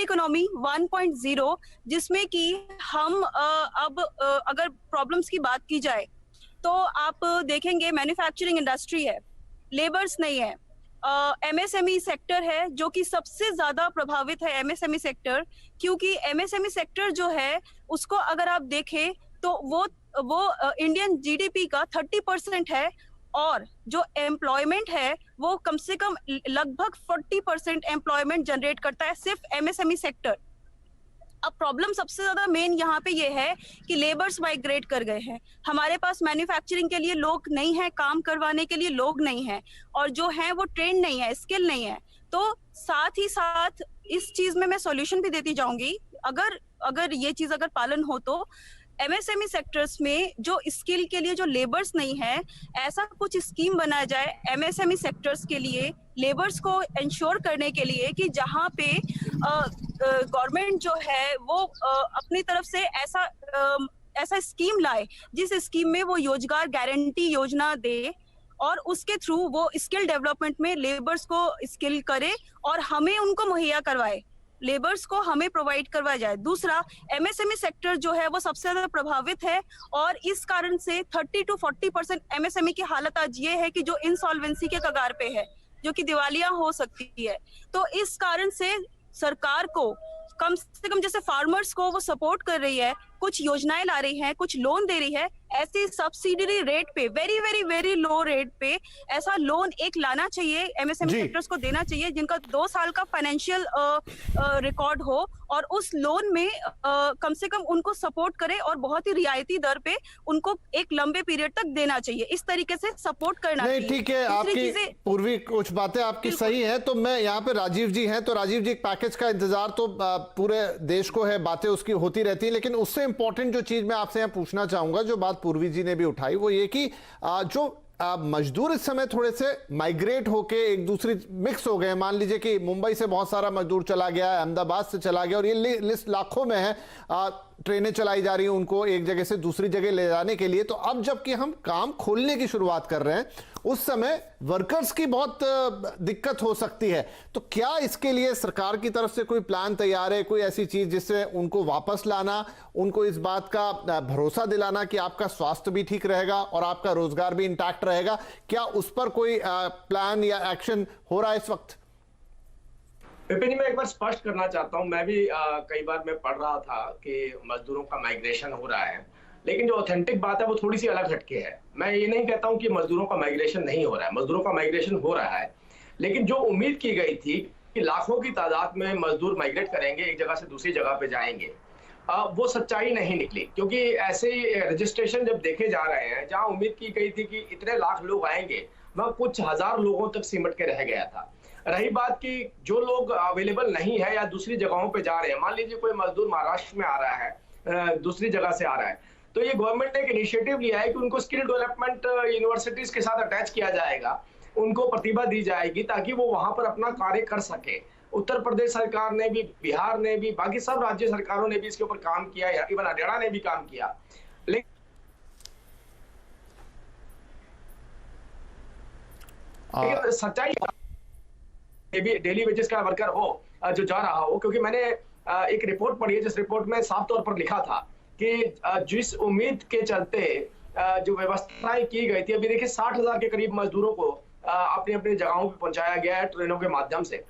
इकोनॉमी 1.0, जिसमें कि हम अब अगर प्रॉब्लम्स की बात की जाए तो आप देखेंगे मैन्युफैक्चरिंग इंडस्ट्री है, लेबर्स नहीं है, एमएसएमई सेक्टर है जो कि सबसे ज्यादा प्रभावित है, एमएसएमई सेक्टर, क्योंकि एमएसएमई सेक्टर जो है उसको अगर आप देखें तो वो इंडियन जीडीपी का 30% है और जो एम्प्लॉयमेंट है वो कम से कम लगभग 40% एम्प्लॉयमेंट जनरेट करता है सिर्फ एमएसएमई सेक्टर। अब प्रॉब्लम सबसे ज्यादा मेन यहाँ पे ये है कि लेबर्स माइग्रेट कर गए हैं, हमारे पास मैन्युफैक्चरिंग के लिए लोग नहीं है, काम करवाने के लिए लोग नहीं है, और जो है वो ट्रेंड नहीं है, स्किल नहीं है। तो साथ ही साथ इस चीज में मैं सॉल्यूशन भी देती जाऊंगी, अगर ये चीज अगर पालन हो तो एमएसएमई सेक्टर्स में जो स्किल के लिए जो लेबर्स नहीं है, ऐसा कुछ स्कीम बनाया जाए एमएसएमई सेक्टर्स के लिए, लेबर्स को इंश्योर करने के लिए कि जहाँ पे गवर्नमेंट जो है वो अपनी तरफ से ऐसा स्कीम लाए जिस स्कीम में वो रोजगार गारंटी योजना दे और उसके थ्रू वो स्किल डेवलपमेंट में लेबर्स को स्किल करे और हमें उनको मुहैया करवाए, लेबर्स को हमें प्रोवाइड करवाया जाए। दूसरा, एमएसएमई सेक्टर जो है वो सबसे ज्यादा प्रभावित है और इस कारण से 30 to 40% एमएसएमई की हालत आज ये है कि जो इंसॉल्वेंसी के कगार पे है, जो कि दिवालिया हो सकती है। तो इस कारण से सरकार को कम से कम जैसे फार्मर्स को वो सपोर्ट कर रही है, कुछ योजनाएं ला रही है, कुछ लोन दे रही है, ऐसे सब्सिडरी रेट पे very very very low rate पे ऐसा लोन एक लाना चाहिए, एमएसएमई सेक्टर्स को देना चाहिए जिनका 2 साल का फाइनेंशियल रिकॉर्ड हो और उस लोन में कम से कम उनको सपोर्ट करे और बहुत ही रियायती दर पे उनको एक लंबे पीरियड तक देना चाहिए। इस तरीके से सपोर्ट करना चाहिए। ठीक है, आपकी पूर्वी कुछ बातें आपकी सही है। तो मैं यहाँ पे राजीव जी हैं, तो राजीव जी, पैकेज का इंतजार तो पूरे देश को है, बातें उसकी होती रहती है, लेकिन उससे इंपॉर्टेंट जो चीज मैं आपसे यहाँ पूछना चाहूंगा, जो बात पूर्वी जी ने भी उठाई, वो ये कि जो मजदूर इस समय थोड़े से माइग्रेट होके एक दूसरी मिक्स हो गए। मान लीजिए कि मुंबई से बहुत सारा मजदूर चला गया, अहमदाबाद से चला गया और ये लिस्ट लाखों में है, ट्रेनें चलाई जा रही हैं उनको एक जगह से दूसरी जगह ले जाने के लिए। तो अब जबकि हम काम खोलने की शुरुआत कर रहे हैं, उस समय वर्कर्स की बहुत दिक्कत हो सकती है। तो क्या इसके लिए सरकार की तरफ से कोई प्लान तैयार है, कोई ऐसी चीज जिससे उनको वापस लाना, उनको इस बात का भरोसा दिलाना कि आपका स्वास्थ्य भी ठीक रहेगा और आपका रोजगार भी इंटैक्ट रहेगा? क्या उस पर कोई प्लान या एक्शन हो रहा है इस वक्त? विपिन जी, मैं एक बार स्पष्ट करना चाहता हूं, मैं भी कई बार मैं पढ़ रहा था कि मजदूरों का माइग्रेशन हो रहा है, लेकिन जो ऑथेंटिक बात है वो थोड़ी सी अलग हटके है। मैं ये नहीं कहता हूं कि मजदूरों का माइग्रेशन नहीं हो रहा है, मजदूरों का माइग्रेशन हो रहा है, लेकिन जो उम्मीद की गई थी कि लाखों की तादाद में मजदूर माइग्रेट करेंगे, एक जगह से दूसरी जगह पे जाएंगे, वो सच्चाई नहीं निकली। क्योंकि ऐसे रजिस्ट्रेशन जब देखे जा रहे हैं, जहां उम्मीद की गई थी कि इतने लाख लोग आएंगे, वह कुछ हजार लोगों तक सिमट के रह गया था। रही बात कि जो लोग अवेलेबल नहीं है या दूसरी जगहों पे जा रहे हैं, मान लीजिए कोई मजदूर महाराष्ट्र में आ रहा है, दूसरी जगह से आ रहा है, तो ये गवर्नमेंट ने एक इनिशिएटिव लिया है कि उनको स्किल डेवलपमेंट यूनिवर्सिटीज के साथ अटैच किया जाएगा, उनको प्रतिभा दी जाएगी ताकि वो वहां पर अपना कार्य कर सके। उत्तर प्रदेश सरकार ने भी, बिहार ने भी, बाकी सब राज्य सरकारों ने भी इसके ऊपर काम किया, इवन हरियाणा ने भी काम किया, लेकिन सच्चाई भी डेली वेजेस का वर्कर हो जो जा रहा हो। क्योंकि मैंने एक रिपोर्ट पढ़ी है जिस रिपोर्ट में साफ तौर पर लिखा था कि जिस उम्मीद के चलते जो व्यवस्थाएं की गई थी, अभी देखिए 60,000 के करीब मजदूरों को अपनी अपनी जगहों पे पहुंचाया गया है ट्रेनों के माध्यम से।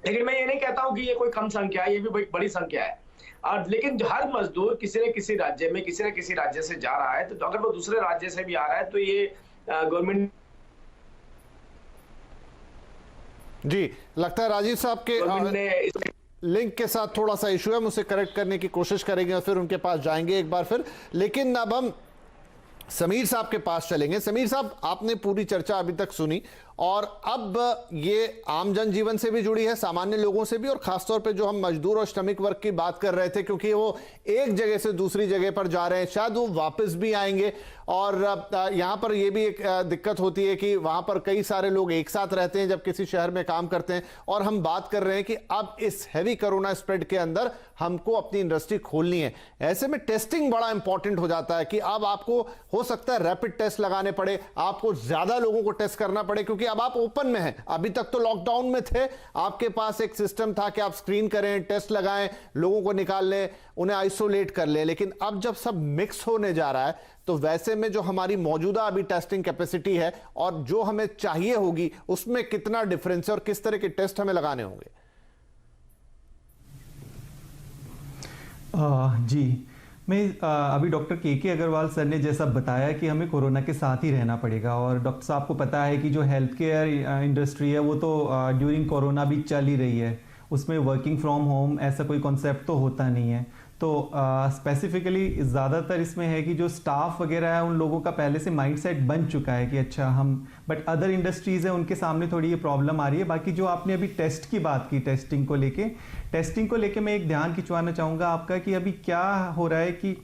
लेकिन मैं ये नहीं कहता हूं कि ये कोई कम संख्या है, ये भी एक बड़ी संख्या है। लेकिन हर मजदूर किसी न किसी राज्य में, किसी न किसी राज्य से जा रहा है, तो अगर वो दूसरे राज्य से भी आ रहा है तो ये गवर्नमेंट जी, लगता है राजीव साहब के लिंक के साथ थोड़ा सा इशू है, हम उसे करेक्ट करने की कोशिश करेंगे और फिर उनके पास जाएंगे एक बार फिर। लेकिन अब हम समीर साहब के पास चलेंगे। समीर साहब, आपने पूरी चर्चा अभी तक सुनी और अब ये आम जनजीवन से भी जुड़ी है, सामान्य लोगों से भी, और खासतौर पे जो हम मजदूर और श्रमिक वर्ग की बात कर रहे थे, क्योंकि वो एक जगह से दूसरी जगह पर जा रहे हैं, शायद वो वापस भी आएंगे। और यहाँ पर ये भी एक दिक्कत होती है कि वहाँ पर कई सारे लोग एक साथ रहते हैं जब किसी शहर में काम करते हैं, और हम बात कर रहे हैं कि अब इस हैवी कोरोना स्प्रेड के अंदर हमको अपनी इंडस्ट्री खोलनी है। ऐसे में टेस्टिंग बड़ा इंपॉर्टेंट हो जाता है कि अब आपको हो सकता है रैपिड टेस्ट लगाने पड़े, आपको ज्यादा लोगों को टेस्ट करना पड़े, क्योंकि अब आप ओपन में हैं। अभी तक तो लॉकडाउन में थे, आपके पास एक सिस्टम था कि आप स्क्रीन करें, टेस्ट लगाएं, लोगों को निकाल लें, उन्हें आइसोलेट कर लें। लेकिन अब जब सब मिक्स होने जा रहा है, तो वैसे में जो हमारी मौजूदा अभी टेस्टिंग कैपेसिटी है और जो हमें चाहिए होगी, उसमें कितना डिफरेंस है और किस तरह के टेस्ट हमें लगाने होंगे? जी, मैं अभी डॉक्टर के अग्रवाल सर ने जैसा बताया कि हमें कोरोना के साथ ही रहना पड़ेगा, और डॉक्टर साहब को पता है कि जो हेल्थ केयर इंडस्ट्री है वो तो ड्यूरिंग कोरोना भी चल ही रही है, उसमें वर्किंग फ्रॉम होम ऐसा कोई कॉन्सेप्ट तो होता नहीं है। तो स्पेसिफिकली ज़्यादातर इसमें है कि जो स्टाफ वगैरह है उन लोगों का पहले से माइंडसेट बन चुका है कि अच्छा हम, बट अदर इंडस्ट्रीज़ है उनके सामने थोड़ी ये प्रॉब्लम आ रही है। बाकी जो आपने अभी टेस्ट की बात की, टेस्टिंग को लेके मैं एक ध्यान खिंचवाना चाहूँगा आपका कि अभी क्या हो रहा है कि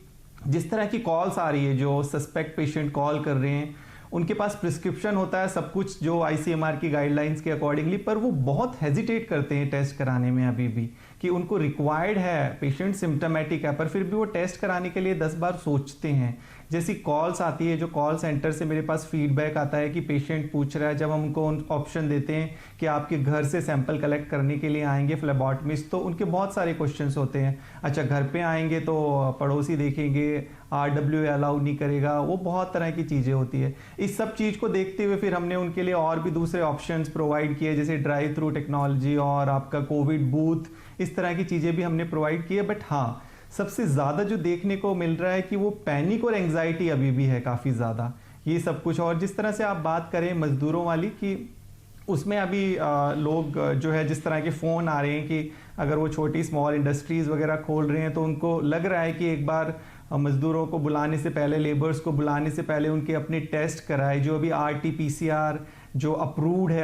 जिस तरह की कॉल्स आ रही है, जो सस्पेक्ट पेशेंट कॉल कर रहे हैं, उनके पास प्रिस्क्रिप्शन होता है सब कुछ जो ICMR की गाइडलाइंस के अकॉर्डिंगली, पर वो बहुत हेजिटेट करते हैं टेस्ट कराने में अभी भी, कि उनको रिक्वायर्ड है, पेशेंट सिम्टोमेटिक है, पर फिर भी वो टेस्ट कराने के लिए 10 बार सोचते हैं। जैसी कॉल्स आती है, जो कॉल सेंटर से मेरे पास फीडबैक आता है कि पेशेंट पूछ रहा है, जब हम उनको ऑप्शन देते हैं कि आपके घर से सैंपल कलेक्ट करने के लिए आएंगे फ्लेबॉटमिस्ट, तो उनके बहुत सारे क्वेश्चंस होते हैं। अच्छा, घर पे आएंगे तो पड़ोसी देखेंगे, RWA अलाउ नहीं करेगा, वो बहुत तरह की चीज़ें होती है। इस सब चीज़ को देखते हुए फिर हमने उनके लिए और भी दूसरे ऑप्शंस प्रोवाइड किए, जैसे ड्राइव थ्रू टेक्नोलॉजी और आपका कोविड बूथ, इस तरह की चीज़ें भी हमने प्रोवाइड की है। बट हाँ, सबसे ज़्यादा जो देखने को मिल रहा है कि वो पैनिक और एंग्जाइटी अभी भी है काफ़ी ज़्यादा, ये सब कुछ। और जिस तरह से आप बात करें मज़दूरों वाली, कि उसमें अभी लोग जो है जिस तरह के फ़ोन आ रहे हैं कि अगर वो छोटी स्मॉल इंडस्ट्रीज़ वगैरह खोल रहे हैं, तो उनको लग रहा है कि एक बार मज़दूरों को बुलाने से पहले, लेबर्स को बुलाने से पहले उनके अपने टेस्ट कराए, जो अभी RT-PCR जो अप्रूव्ड है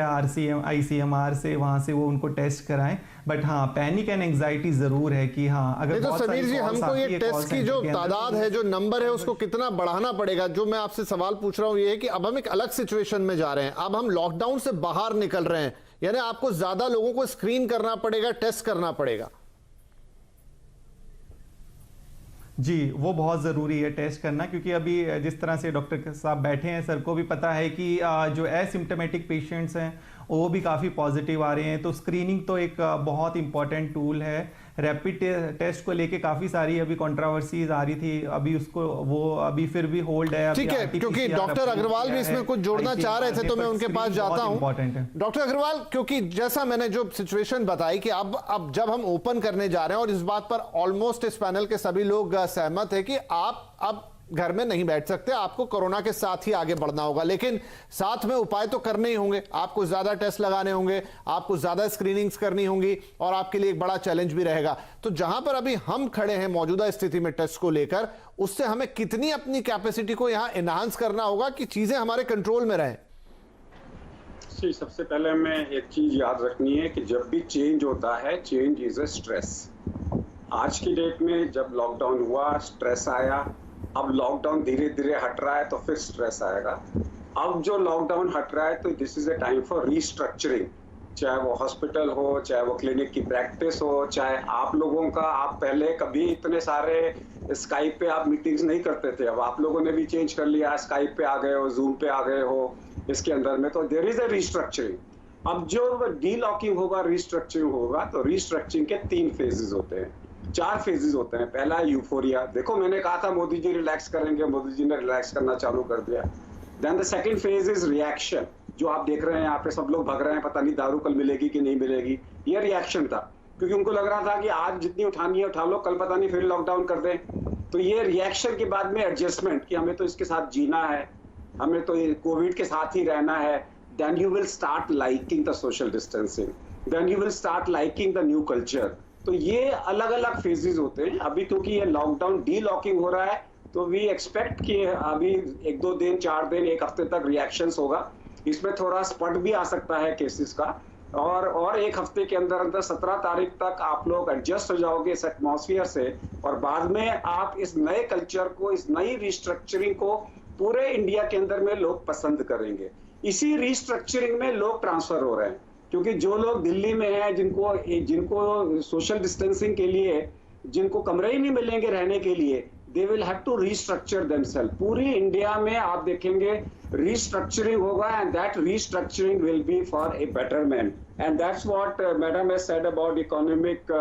ICMR से, वहाँ से वो उनको टेस्ट कराएं। बट हाँ, पैनिक एंड एंग्जाइटी जरूर है कि हाँ, अगर तो समीर जी, हमको ये टेस्ट की जो तादाद है, जो नंबर है, उसको कितना बढ़ाना पड़ेगा? जो मैं आपसे सवाल पूछ रहा हूँ ये है कि अब हम एक अलग सिचुएशन में जा रहे हैं, अब हम लॉकडाउन से बाहर निकल रहे हैं, यानी आपको ज्यादा लोगों को स्क्रीन करना पड़ेगा, टेस्ट करना पड़ेगा। जी, वो बहुत ज़रूरी है टेस्ट करना, क्योंकि अभी जिस तरह से डॉक्टर साहब बैठे हैं, सर को भी पता है कि जो एसिम्टोमेटिक पेशेंट्स हैं वो भी काफ़ी पॉजिटिव आ रहे हैं। तो स्क्रीनिंग तो एक बहुत इंपॉर्टेंट टूल है। रैपिड टेस्ट को लेके काफ़ी सारी अभी कंट्रोवर्सीज आ रही थी, अभी उसको वो अभी फिर भी होल्ड है। ठीक है, क्योंकि डॉक्टर अग्रवाल भी इसमें कुछ जोड़ना चाह रहे थे, तो मैं उनके पास जाता हूं। डॉक्टर अग्रवाल, क्योंकि जैसा मैंने जो सिचुएशन बताई कि अब जब हम ओपन करने जा रहे हैं, और इस बात पर ऑलमोस्ट इस पैनल के सभी लोग सहमत है कि आप अब घर में नहीं बैठ सकते, आपको कोरोना के साथ ही आगे बढ़ना होगा, लेकिन साथ में उपाय तो करने ही होंगे। आपको ज्यादा टेस्ट लगाने होंगे, आपको ज्यादा स्क्रीनिंग्स करनी होंगी, और आपके लिए एक बड़ा चैलेंज भी रहेगा। तो जहां पर अभी हम खड़े हैं मौजूदा स्थिति में टेस्ट को लेकर, उससे हमें कितनी अपनी कैपेसिटी को यहां एनहांस करना होगा कि चीजें हमारे कंट्रोल में रहें? सबसे पहले हमें एक चीज याद रखनी है कि जब भी चेंज होता है, चेंज इज अ स्ट्रेस। आज की डेट में जब लॉकडाउन हुआ, स्ट्रेस आया। अब लॉकडाउन धीरे धीरे हट रहा है, तो फिर स्ट्रेस आएगा। अब जो लॉकडाउन हट रहा है, तो this is a time for restructuring. चाहे वो हॉस्पिटल हो, चाहे वो क्लिनिक की प्रैक्टिस हो, चाहे आप लोगों का, आप पहले कभी इतने सारे स्काइप पे आप मीटिंग्स नहीं करते थे, अब आप लोगों ने भी चेंज कर लिया, स्काइप पे आ गए हो, जूम पे आ गए हो इसके अंदर में। तो देयर इज अ रीस्ट्रक्चरिंग। अब जो डीलॉकिंग होगा, रीस्ट्रक्चरिंग होगा, तो रीस्ट्रक्चरिंग के 3 फेजेस होते हैं, 4 फेजेस होते हैं। पहला है यूफोरिया। देखो, मैंने कहा था मोदी जी रिलैक्स करेंगे, मोदी जी ने रिलैक्स करना चालू कर दिया। Then the second phase is reaction, जो आप देख रहे हैं यहाँ पे सब लोग भाग रहे हैं, पता नहीं दारू कल मिलेगी कि नहीं मिलेगी। ये रिएक्शन था, क्योंकि उनको लग रहा था कि आज जितनी उठानी है उठा लो, कल पता नहीं फिर लॉकडाउन कर दें। तो ये रिएक्शन के बाद में एडजस्टमेंट, कि हमें तो इसके साथ जीना है, हमें तो कोविड के साथ ही रहना है। Then you will start liking the social distancing, then you will start liking the new culture. तो ये अलग अलग फेजेस होते हैं। अभी क्योंकि ये लॉकडाउन डीलॉकिंग हो रहा है, तो वी एक्सपेक्ट कि अभी 1-2 दिन, 4 दिन, 1 हफ्ते तक रिएक्शंस होगा। इसमें थोड़ा स्पट भी आ सकता है केसेस का, और 1 हफ्ते के अंदर अंदर 17 तारीख तक आप लोग एडजस्ट हो जाओगे इस एटमॉस्फेयर से, और बाद में आप इस नए कल्चर को, इस नई रिस्ट्रक्चरिंग को पूरे इंडिया के अंदर में लोग पसंद करेंगे। इसी रिस्ट्रक्चरिंग में लोग ट्रांसफर हो रहे हैं, क्योंकि जो लोग दिल्ली में हैं, जिनको सोशल डिस्टेंसिंग के लिए जिनको कमरे ही नहीं मिलेंगे रहने के लिए, they will have to restructure themself. पूरी इंडिया में आप देखेंगे रीस्ट्रक्चरिंग होगा, and that restructuring will be for a betterment, and that's what madam has said about economic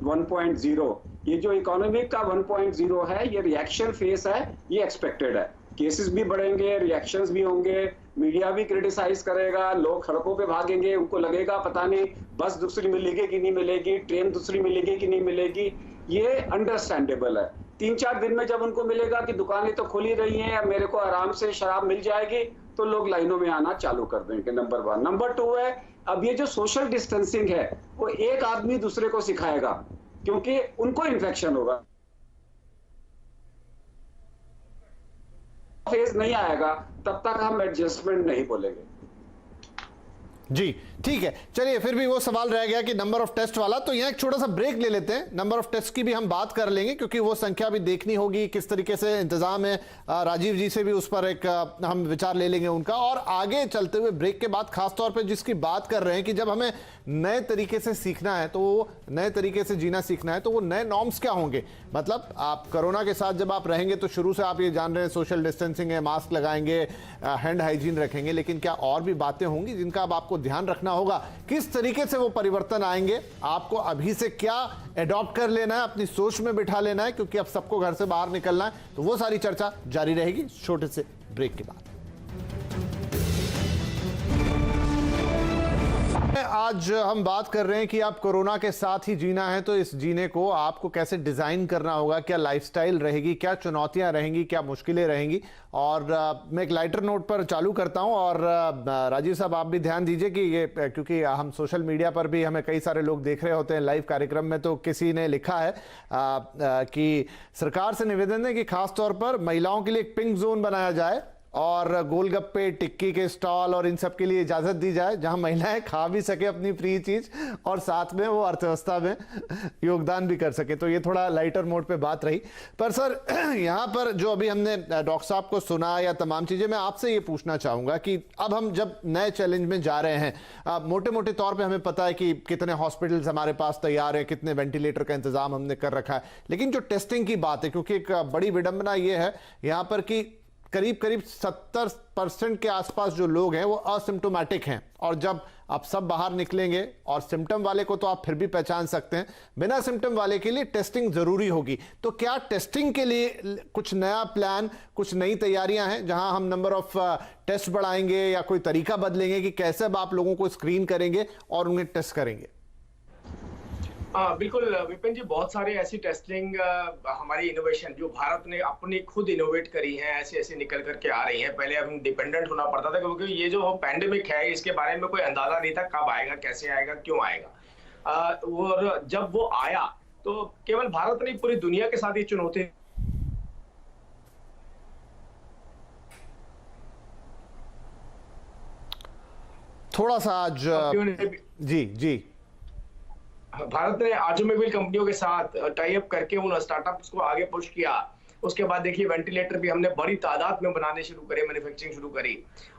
1.0। ये जो इकोनॉमिक का 1.0 है, ये रिएक्शन फेस है, ये एक्सपेक्टेड है। केसेस भी बढ़ेंगे, रिएक्शंस भी होंगे, मीडिया भी क्रिटिसाइज करेगा, लोग सड़कों पे भागेंगे, उनको लगेगा पता नहीं बस दूसरी मिलेगी कि नहीं मिलेगी, ट्रेन दूसरी मिलेगी कि नहीं मिलेगी। ये अंडरस्टैंडेबल है। 3-4 दिन में जब उनको मिलेगा कि दुकानें तो खुली रही हैं, मेरे को आराम से शराब मिल जाएगी, तो लोग लाइनों में आना चालू कर देंगे। नंबर 1। नंबर 2 है, अब ये जो सोशल डिस्टेंसिंग है, वो एक आदमी दूसरे को सिखाएगा, क्योंकि उनको इन्फेक्शन होगा। फेज नहीं आएगा, तब तक हम एडजस्टमेंट नहीं बोलेंगे। जी ठीक है, चलिए फिर भी वो सवाल रह गया कि नंबर ऑफ टेस्ट वाला, तो यहाँ एक छोटा सा ब्रेक ले लेते हैं। नंबर ऑफ टेस्ट की भी हम बात कर लेंगे क्योंकि वो संख्या भी देखनी होगी, किस तरीके से इंतजाम है। राजीव जी से भी उस पर एक हम विचार ले लेंगे उनका। और आगे चलते हुए ब्रेक के बाद खासतौर पर जिसकी बात कर रहे हैं कि जब हमें नए तरीके से सीखना है, तो वो नए तरीके से जीना सीखना है, तो वो नए नॉर्म्स क्या होंगे। मतलब आप कोरोना के साथ जब आप रहेंगे तो शुरू से आप ये जान रहे हैं सोशल डिस्टेंसिंग है, मास्क लगाएंगे, हैंड हाइजीन रखेंगे, लेकिन क्या और भी बातें होंगी जिनका अब आपको ध्यान रखना होगा। किस तरीके से वो परिवर्तन आएंगे, आपको अभी से क्या एडॉप्ट कर लेना है, अपनी सोच में बिठा लेना है, क्योंकि अब सबको घर से बाहर निकलना है। तो वो सारी चर्चा जारी रहेगी छोटे से ब्रेक के बाद। आज हम बात कर रहे हैं कि आप कोरोना के साथ ही जीना है, तो इस जीने को आपको कैसे डिजाइन करना होगा, क्या लाइफस्टाइल रहेगी, क्या चुनौतियां रहेंगी, क्या मुश्किलें रहेंगी। और मैं एक लाइटर नोट पर चालू करता हूं। और राजीव साहब आप भी ध्यान दीजिए कि ये, क्योंकि हम सोशल मीडिया पर भी हमें कई सारे लोग देख रहे होते हैं लाइव कार्यक्रम में, तो किसी ने लिखा है कि सरकार से निवेदन है कि खासतौर पर महिलाओं के लिए एक पिंक जोन बनाया जाए और गोलगप्पे, टिक्की के स्टॉल और इन सब के लिए इजाजत दी जाए, जहां महिलाएं खा भी सके अपनी फ्री चीज और साथ में वो अर्थव्यवस्था में योगदान भी कर सके। तो ये थोड़ा लाइटर मोड पे बात रही। पर सर यहां पर जो अभी हमने डॉक्टर साहब को सुना या तमाम चीजें, मैं आपसे ये पूछना चाहूंगा कि अब हम जब नए चैलेंज में जा रहे हैं, मोटे मोटे तौर पर हमें पता है कि कितने हॉस्पिटल्स हमारे पास तैयार है, कितने वेंटिलेटर का इंतजाम हमने कर रखा है, लेकिन जो टेस्टिंग की बात है, क्योंकि एक बड़ी विडंबना ये है यहां पर कि करीब 70% के आसपास जो लोग हैं वो असिम्प्टोमेटिक हैं, और जब आप सब बाहर निकलेंगे और सिम्टम वाले को तो आप फिर भी पहचान सकते हैं, बिना सिम्टम वाले के लिए टेस्टिंग जरूरी होगी। तो क्या टेस्टिंग के लिए कुछ नया प्लान, कुछ नई तैयारियां हैं जहां हम नंबर ऑफ टेस्ट बढ़ाएंगे या कोई तरीका बदलेंगे कि कैसे अब आप लोगों को स्क्रीन करेंगे और उन्हें टेस्ट करेंगे? बिल्कुल विपिन जी, बहुत सारे ऐसी टेस्टिंग हमारी इनोवेशन जो भारत ने अपनी खुद इनोवेट करी है, ऐसे ऐसे निकल करके आ रही हैं। पहले हम डिपेंडेंट होना पड़ता था क्योंकि ये जो पैंडेमिक है इसके बारे में कोई अंदाजा नहीं था कब आएगा, कैसे आएगा, क्यों आएगा। और जब वो आया तो केवल भारत नहीं पूरी दुनिया के साथ ये चुनौती। थोड़ा सा आज जी भारत ने ऑटोमोबाइल कंपनियों के साथ टाई अप करके उन स्टार्टअप्स को आगे पुश किया। उसके बाद देखिए वेंटिलेटर भी हमने बड़ी तादाद में बनाने शुरू करे, मैन्युफैक्चरिंग शुरू करी।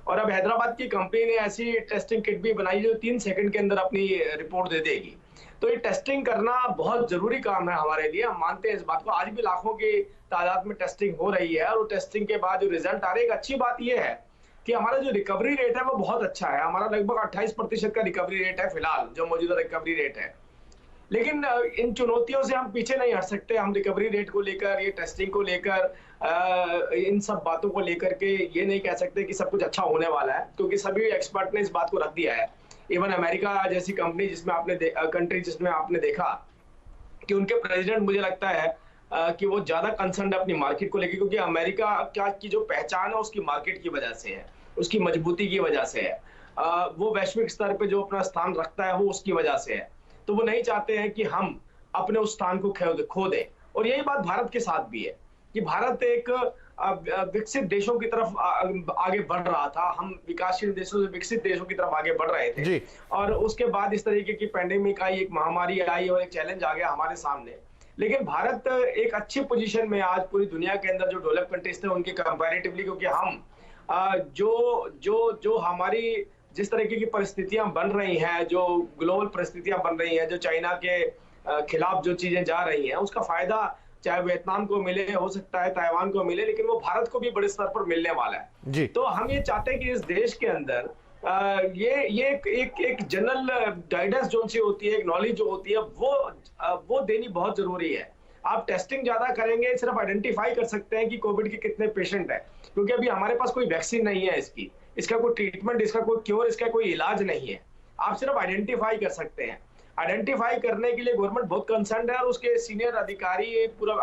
और अब हैदराबाद की कंपनी ने ऐसी टेस्टिंग किट भी बनाई जो 3 सेकंड के अंदर अपनी रिपोर्ट दे देगी। तो ये टेस्टिंग करना बहुत जरूरी काम है हमारे लिए, हम मानते हैं इस बात को। आज भी लाखों की तादाद में टेस्टिंग हो रही है और टेस्टिंग के बाद जो रिजल्ट आ रहे हैं, एक अच्छी बात यह है कि हमारा जो रिकवरी रेट है वो बहुत अच्छा है। हमारा लगभग 28% का रिकवरी रेट है फिलहाल, जो मौजूदा रिकवरी रेट है। लेकिन इन चुनौतियों से हम पीछे नहीं हट सकते। हम रिकवरी रेट को लेकर, ये टेस्टिंग को लेकर, इन सब बातों को लेकर के ये नहीं कह सकते कि सब कुछ अच्छा होने वाला है, क्योंकि सभी एक्सपर्ट ने इस बात को रख दिया है। इवन अमेरिका जैसी कंपनी जिसमें आपने देखा कि उनके प्रेसिडेंट, मुझे लगता है कि वो ज्यादा कंसर्न है अपनी मार्केट को लेकर, क्योंकि अमेरिका की जो पहचान है उसकी मार्केट की वजह से है, उसकी मजबूती की वजह से है, वो वैश्विक स्तर पे जो अपना स्थान रखता है वो उसकी वजह से है। तो वो नहीं चाहते हैं कि हम अपने उस स्थान को खो दें। और यही बात भारत के साथ भी है कि भारत एक विकसित देशों की तरफ आगे बढ़ रहा था। हम विकासशील देशों से विकसित देशों की तरफ आगे बढ़ रहे थे, और उसके बाद इस तरीके की पैंडेमिक आई, एक महामारी आई और एक चैलेंज आ गया हमारे सामने। लेकिन भारत एक अच्छी पोजीशन में आज पूरी दुनिया के अंदर जो डेवलप कंट्रीज थे उनके कंपैरेटिवली, क्योंकि हम जो हमारी जिस तरीके की परिस्थितियां बन रही हैं, जो ग्लोबल परिस्थितियां बन रही हैं, जो चाइना के खिलाफ जो चीजें जा रही हैं, उसका फायदा चाहे वियतनाम को मिले, हो सकता है ताइवान को मिले, लेकिन वो भारत को भी बड़े स्तर पर मिलने वाला है। तो हम ये चाहते हैं कि इस देश के अंदर ये एक जनरल गाइडेंस जो सी होती है, एक नॉलेज जो होती है, वो देनी बहुत जरूरी है। आप टेस्टिंग ज्यादा करेंगे, सिर्फ आइडेंटिफाई कर सकते हैं कि कोविड के कितने पेशेंट है, क्योंकि अभी हमारे पास कोई वैक्सीन नहीं है इसका कोई ट्रीटमेंट, इसका कोई क्योर, इसका कोई इलाज नहीं है। आप सिर्फ आइडेंटिफाई कर सकते हैं। आइडेंटिफाई करने के लिए गवर्नमेंट बहुत कंसर्न है, और उसके सीनियर अधिकारी, पूरा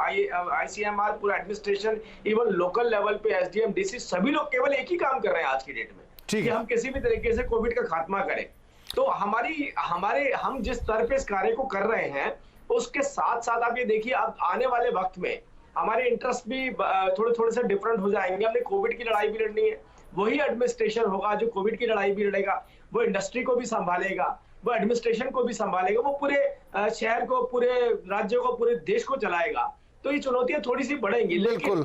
ICMR, पूरा एडमिनिस्ट्रेशन, इवन लोकल लेवल पे SDM, DC, सभी लोग केवल एक ही काम कर रहे हैं आज की डेट में, कि हम किसी भी तरीके से कोविड का खात्मा करें। तो हम जिस स्तर पे इस कार्य को कर रहे हैं, उसके साथ साथ आप ये देखिए, अब आने वाले वक्त में हमारे इंटरेस्ट भी थोड़े से डिफरेंट हो जाएंगे। हमने कोविड की लड़ाई भी लड़नी है, वही एडमिनिस्ट्रेशन होगा जो कोविड की लड़ाई भी लड़ेगा, वो इंडस्ट्री को भी संभालेगा, वो एडमिनिस्ट्रेशन को भी संभालेगा, वो पूरे शहर को, पूरे राज्य को, पूरे देश को चलाएगा। तो ये चुनौतियां थोड़ी सी बढ़ेंगी, लेकिन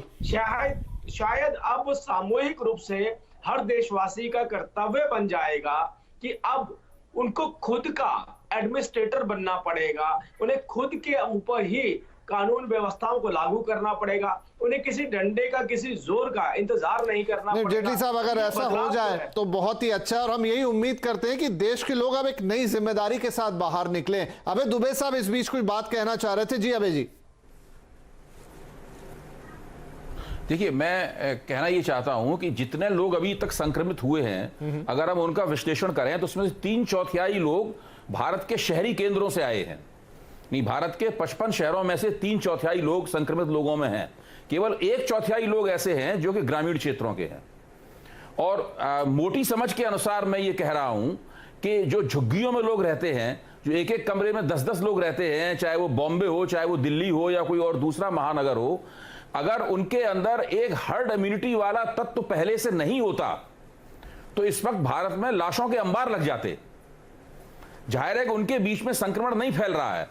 शायद अब सामूहिक रूप से हर देशवासी का कर्तव्य बन जाएगा कि अब उनको खुद का एडमिनिस्ट्रेटर बनना पड़ेगा, उन्हें खुद के ऊपर ही कानून व्यवस्थाओं को लागू करना पड़ेगा, उन्हें किसी डंडे का, किसी जोर का इंतजार नहीं करना पड़ेगा। जेटली साहब, अगर ऐसा हो जाए तो बहुत ही अच्छा, और हम यही उम्मीद करते हैं कि देश के लोग अब एक नई जिम्मेदारी के साथ बाहर निकले। अबे दुबे साहब इस बीच कुछ बात कहना चाह रहे थे। जी अबे जी। देखिए, मैं कहना ये चाहता हूं कि जितने लोग अभी तक संक्रमित हुए हैं, अगर हम उनका विश्लेषण करें तो उसमें से 3/4 लोग भारत के शहरी केंद्रों से आए हैं। नहीं, भारत के 55 शहरों में से 3/4 लोग संक्रमित लोगों में हैं। केवल 1/4 लोग ऐसे हैं जो कि ग्रामीण क्षेत्रों के हैं। और मोटी समझ के अनुसार मैं ये कह रहा हूं कि जो झुग्गियों में लोग रहते हैं, जो एक एक कमरे में 10-10 लोग रहते हैं, चाहे वो बॉम्बे हो, चाहे वो दिल्ली हो, या कोई और दूसरा महानगर हो, अगर उनके अंदर एक हर्ड इम्यूनिटी वाला तत्व पहले से नहीं होता तो इस वक्त भारत में लाशों के अंबार लग जाते। जाहिर है कि उनके बीच में संक्रमण नहीं फैल रहा है।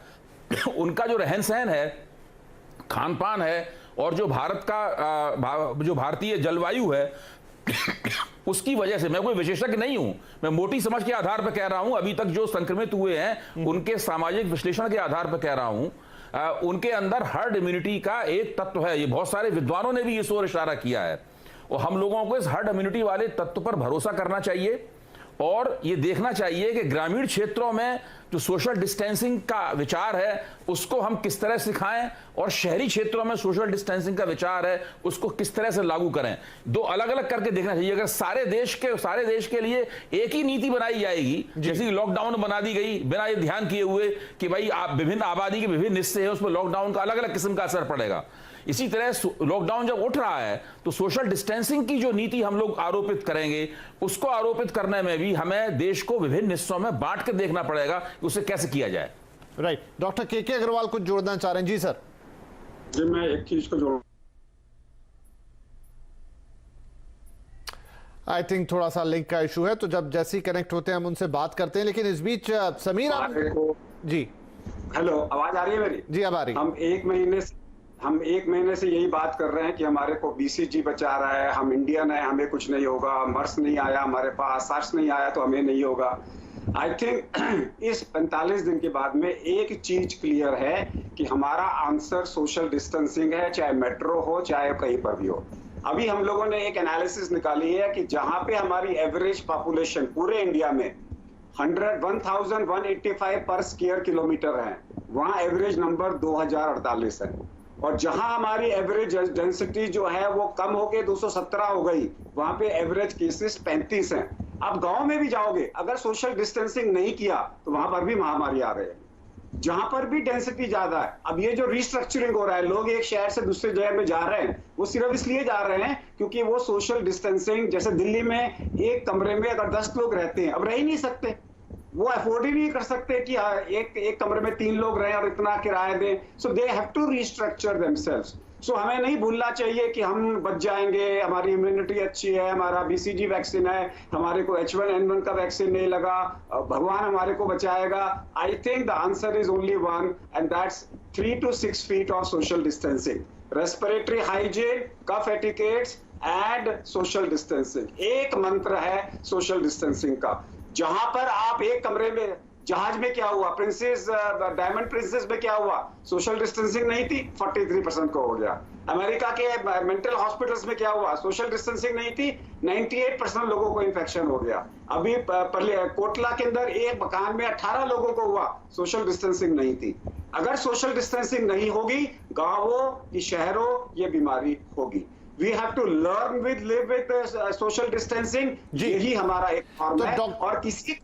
उनका जो रहन सहन है, खान पान है, और जो भारत का जो भारतीय जलवायु है उसकी वजह से, मैं कोई विशेषज्ञ नहीं हूं, मैं मोटी समझ के आधार पर कह रहा हूं, अभी तक जो संक्रमित हुए हैं उनके सामाजिक विश्लेषण के आधार पर कह रहा हूं, उनके अंदर हर्ड इम्यूनिटी का एक तत्व है। ये बहुत सारे विद्वानों ने भी इस ओर इशारा किया है, और हम लोगों को इस हर्ड इम्यूनिटी वाले तत्व पर भरोसा करना चाहिए और ये देखना चाहिए कि ग्रामीण क्षेत्रों में जो सोशल डिस्टेंसिंग का विचार है उसको हम किस तरह सिखाएं, और शहरी क्षेत्रों में सोशल डिस्टेंसिंग का विचार है उसको किस तरह से लागू करें। दो अलग अलग करके देखना चाहिए। अगर सारे देश के लिए एक ही नीति बनाई जाएगी, जैसे लॉकडाउन बना दी गई बिना ये ध्यान किए हुए कि भाई आप विभिन्न आबादी के विभिन्न हिस्से हैं, उसमें लॉकडाउन का अलग अलग किस्म का असर पड़ेगा। इसी तरह लॉकडाउन जब उठ रहा है तो सोशल डिस्टेंसिंग की जो नीति हम लोग आरोपित करेंगे, उसको आरोपित करने में भी हमें देश को विभिन्न हिस्सों में बांट कर देखना पड़ेगा कि उसे कैसे किया जाए। राइट। डॉक्टर के अग्रवाल कुछ जोड़ना चाह रहे हैं। जी सर। जी, मैं एक चीज को जोड़, आई थिंक थोड़ा सा लिंक का इशू है, तो जब जैसे ही कनेक्ट होते हैं हम उनसे बात करते हैं। लेकिन इस बीच समीर आप... जी हेलो, आवाज आ रही है मेरी? जी अब आ रही। हम एक महीने से यही बात कर रहे हैं कि हमारे को BCG बचा रहा है, हम इंडियन है, हमें कुछ नहीं होगा, मर्स नहीं आया हमारे पास, सार्स नहीं आया तो हमें नहीं होगा। आई थिंक इस 45 दिन के बाद में एक चीज क्लियर है कि हमारा आंसर सोशल डिस्टेंसिंग है, चाहे मेट्रो हो चाहे कहीं पर भी हो। अभी हम लोगों ने एक एनालिसिस निकाली है कि जहां पे हमारी एवरेज पॉपुलेशन पूरे इंडिया में 1185 पर स्क्वायर किलोमीटर है, वहां एवरेज नंबर 2048 है। और जहां हमारी एवरेज डेंसिटी जो है वो कम होके 217 हो गई, वहां पे एवरेज केसेस 35 हैं। अब गांव में भी जाओगे, अगर सोशल डिस्टेंसिंग नहीं किया तो वहां पर भी महामारी आ रही है, जहां पर भी डेंसिटी ज्यादा है। अब ये जो रिस्ट्रक्चरिंग हो रहा है, लोग एक शहर से दूसरे जगह में जा रहे हैं, वो सिर्फ इसलिए जा रहे हैं क्योंकि वो सोशल डिस्टेंसिंग, जैसे दिल्ली में एक कमरे में अगर 10 लोग रहते हैं, अब रह ही नहीं सकते, वो अफोर्ड ही नहीं कर सकते कि एक कमरे में 3 लोग रहें और इतना किराया दें। So they have to restructure themselves. So हमें नहीं भूलना चाहिए कि हम बच जाएंगे, हमारी इम्यूनिटी अच्छी है, हमारा BCG वैक्सीन है, हमारे को H1N1 का वैक्सीन नहीं लगा, भगवान हमारे को बचाएगा। I think the answer is only one, and that's 3 to 6 feet of social distancing, respiratory hygiene, cough etiquettes and social distancing. एक मंत्र है सोशल डिस्टेंसिंग का। जहां पर आप एक कमरे में, जहाज में क्या हुआ, डायमंड प्रिंसेस में क्या हुआ, सोशल डिस्टेंसिंग नहीं थी, 43% को हो गया। अमेरिका के मेंटल हॉस्पिटल्स में क्या हुआ, सोशल डिस्टेंसिंग नहीं थी, 98% लोगों को इन्फेक्शन हो गया। अभी कोटला के अंदर एक मकान में 18 लोगों को हुआ, सोशल डिस्टेंसिंग नहीं थी। अगर सोशल डिस्टेंसिंग नहीं होगी, गांवों की शहरों ये बीमारी होगी। We have to learn with live with social distancing। यही हमारा एक फॉर्म है। और किसी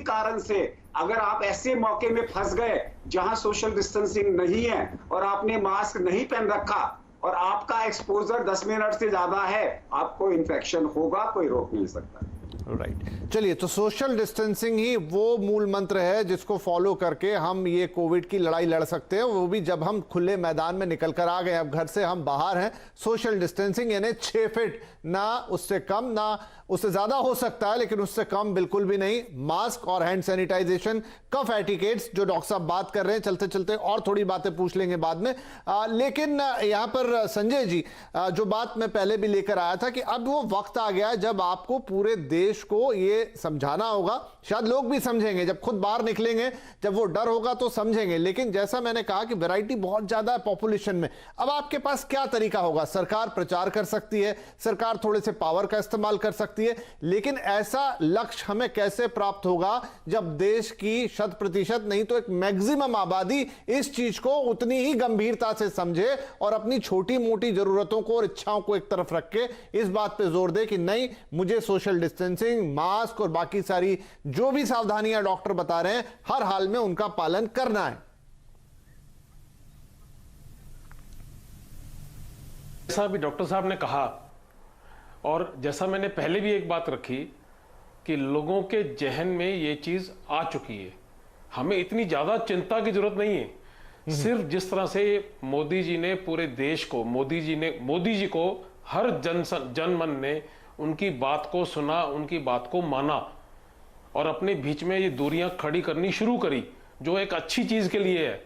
कारण से अगर आप ऐसे मौके में फंस गए जहां सोशल डिस्टेंसिंग नहीं है और आपने मास्क नहीं पहन रखा और आपका एक्सपोजर 10 मिनट से ज्यादा है, आपको इन्फेक्शन होगा, कोई रोक नहीं सकता। राइट चलिए, तो सोशल डिस्टेंसिंग ही वो मूल मंत्र है जिसको फॉलो करके हम ये कोविड की लड़ाई लड़ सकते हैं, वो भी जब हम खुले मैदान में निकल कर आ गए। अब घर से हम बाहर हैं, सोशल डिस्टेंसिंग यानी 6 फीट, ना उससे कम ना उससे ज्यादा हो सकता है, लेकिन उससे कम बिल्कुल भी नहीं। मास्क और हैंड सैनिटाइजेशन, कफ एटिकेट्स जो डॉक्टर साहब बात कर रहे हैं, चलते चलते और थोड़ी बातें पूछ लेंगे बाद में। लेकिन यहां पर संजय जी, जो बात मैं पहले भी लेकर आया था कि अब वो वक्त आ गया है जब आपको पूरे देश को ये समझाना होगा। शायद लोग भी समझेंगे जब खुद बाहर निकलेंगे, जब वो डर होगा तो समझेंगे। लेकिन जैसा मैंने कहा कि वैरायटी बहुत ज्यादा है पॉपुलेशन में, अब आपके पास क्या तरीका होगा? सरकार प्रचार कर सकती है, सरकार थोड़े से पावर का इस्तेमाल कर सकती है, लेकिन ऐसा लक्ष्य हमें कैसे प्राप्त होगा जब देश की 100% नहीं तो एक मैक्सिमम आबादी इस चीज को उतनी ही गंभीरता से समझे और अपनी छोटी मोटी जरूरतों को और इच्छाओं को एक तरफ रख के इस बात पे जोर दे कि नहीं, मुझे सोशल डिस्टेंसिंग, मास्क और बाकी सारी जो भी सावधानियां डॉक्टर बता रहे हैं हर हाल में उनका पालन करना है। जैसा भी डॉक्टर साहब ने कहा और जैसा मैंने पहले भी एक बात रखी कि लोगों के जहन में ये चीज आ चुकी है, हमें इतनी ज्यादा चिंता की जरूरत नहीं है। सिर्फ जिस तरह से मोदी जी ने पूरे देश को, मोदी जी को हर जन मन ने उनकी बात को सुना, उनकी बात को माना और अपने बीच में ये दूरियां खड़ी करनी शुरू करी, जो एक अच्छी चीज के लिए है।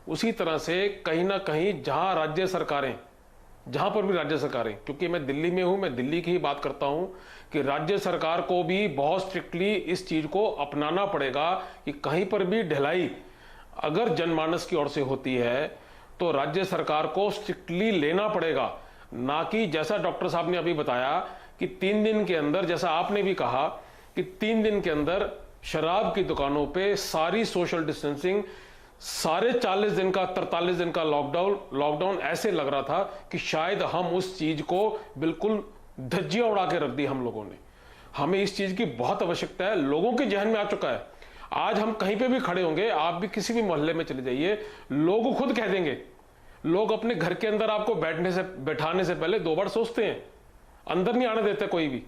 उसी तरह से कहीं ना कहीं जहां पर भी राज्य सरकारें, क्योंकि मैं दिल्ली में हूं, मैं दिल्ली की ही बात करता हूं कि राज्य सरकार को भी बहुत स्ट्रिक्टली इस चीज को अपनाना पड़ेगा कि कहीं पर भी ढिलाई अगर जनमानस की ओर से होती है तो राज्य सरकार को स्ट्रिक्टली लेना पड़ेगा, ना कि जैसा डॉक्टर साहब ने अभी बताया कि 3 दिन के अंदर, जैसा आपने भी कहा कि 3 दिन के अंदर शराब की दुकानों पे सारी सोशल डिस्टेंसिंग, सारे 40 दिन का 43 दिन का लॉकडाउन ऐसे लग रहा था कि शायद हम उस चीज को बिल्कुल धज्जियां उड़ा के रख दी हम लोगों ने। हमें इस चीज की बहुत आवश्यकता है, लोगों के जहन में आ चुका है। आज हम कहीं पे भी खड़े होंगे, आप भी किसी भी मोहल्ले में चले जाइए, लोग खुद कह देंगे, लोग अपने घर के अंदर आपको बैठाने से पहले 2 बार सोचते हैं, अंदर नहीं आने देते कोई भी,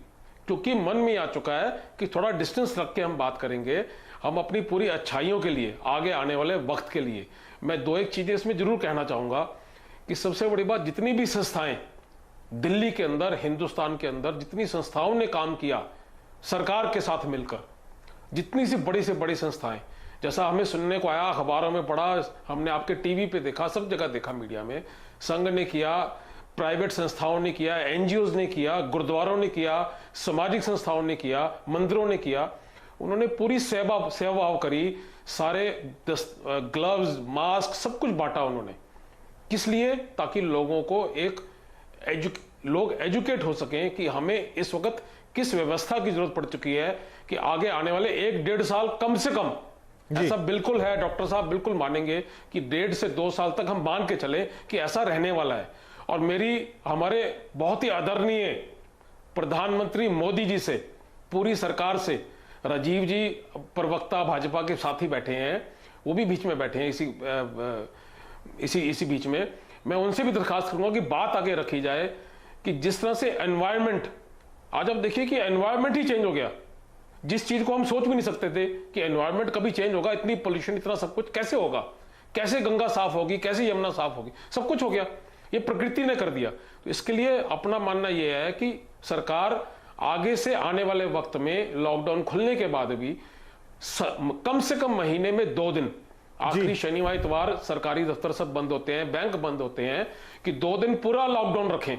क्योंकि मन में आ चुका है कि थोड़ा डिस्टेंस रख के हम बात करेंगे, हम अपनी पूरी अच्छाइयों के लिए, आगे आने वाले वक्त के लिए। मैं 2-1 चीजें इसमें जरूर कहना चाहूंगा कि सबसे बड़ी बात, जितनी भी संस्थाएं दिल्ली के अंदर, हिंदुस्तान के अंदर जितनी संस्थाओं ने काम किया सरकार के साथ मिलकर, जितनी सी बड़ी संस्थाएं, जैसा हमें सुनने को आया, अखबारों में पढ़ा, हमने आपके टीवी पे देखा, सब जगह देखा, मीडिया में, संघ ने किया, प्राइवेट संस्थाओं ने किया, एनजीओज ने किया, गुरुद्वारों ने किया, सामाजिक संस्थाओं ने किया, मंदिरों ने किया, उन्होंने पूरी सेवा करी, सारे ग्लव्स, मास्क, सब कुछ बांटा उन्होंने। किस लिए? ताकि लोगों को लोग एजुकेट हो सकें कि हमें इस वक्त किस व्यवस्था की जरूरत पड़ चुकी है कि आगे आने वाले 1-1.5 साल कम से कम, ऐसा बिल्कुल है, डॉक्टर साहब बिल्कुल मानेंगे कि 1.5 से 2 साल तक हम मान के चले कि ऐसा रहने वाला है। और हमारे बहुत ही आदरणीय प्रधानमंत्री मोदी जी से, पूरी सरकार से, राजीव जी प्रवक्ता भाजपा के साथी बैठे हैं, वो भी बीच में बैठे हैं इसी बीच में, मैं उनसे भी दरखास्त करूंगा कि बात आगे रखी जाए कि जिस तरह से एनवायरनमेंट, आज आप देखिए कि एनवायरनमेंट ही चेंज हो गया, जिस चीज को हम सोच भी नहीं सकते थे कि एनवायरनमेंट कभी चेंज होगा, इतनी पोल्यूशन, इतना सब कुछ कैसे होगा, कैसे गंगा साफ होगी, कैसे यमुना साफ होगी, सब कुछ हो गया, ये प्रकृति ने कर दिया। तो इसके लिए अपना मानना यह है कि सरकार आगे से आने वाले वक्त में लॉकडाउन खुलने के बाद भी कम से कम महीने में 2 दिन, आखिरी शनिवार इतवार सरकारी दफ्तर सब बंद होते हैं, बैंक बंद होते हैं, कि 2 दिन पूरा लॉकडाउन रखें।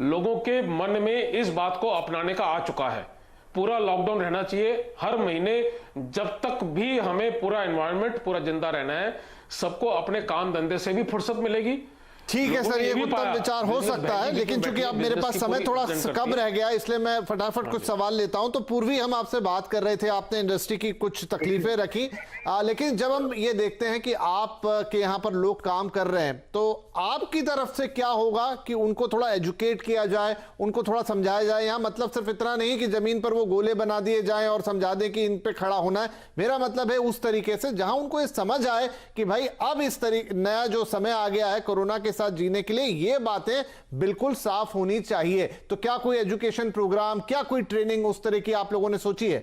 लोगों के मन में इस बात को अपनाने का आ चुका है, पूरा लॉकडाउन रहना चाहिए हर महीने, जब तक भी हमें पूरा एनवायरनमेंट पूरा जिंदा रहना है, सबको अपने काम धंधे से भी फुर्सत मिलेगी। ठीक है सर, ये उत्तम विचार हो सकता है, लेकिन चूंकि अब मेरे पास समय थोड़ा कम रह गया, इसलिए मैं फटाफट कुछ सवाल लेता हूं। तो पूर्वी हम आपसे बात कर रहे थे, आपने इंडस्ट्री की कुछ तकलीफें रखी, लेकिन जब हम ये देखते हैं कि आप के यहाँ पर लोग काम कर रहे हैं, तो आपकी तरफ से क्या होगा कि उनको थोड़ा एजुकेट किया जाए, उनको थोड़ा समझाया जाए? यहाँ मतलब सिर्फ इतना नहीं कि जमीन पर वो गोले बना दिए जाएं और समझा दें कि इन पे खड़ा होना है, मेरा मतलब है उस तरीके से जहां उनको ये समझ आए कि भाई अब इस तरीके नया जो समय आ गया है, कोरोना के साथ जीने के लिए ये बातें बिल्कुल साफ होनी चाहिए। तो क्या कोई एजुकेशन प्रोग्राम, क्या कोई ट्रेनिंग उस तरह की आप लोगों ने सोची है?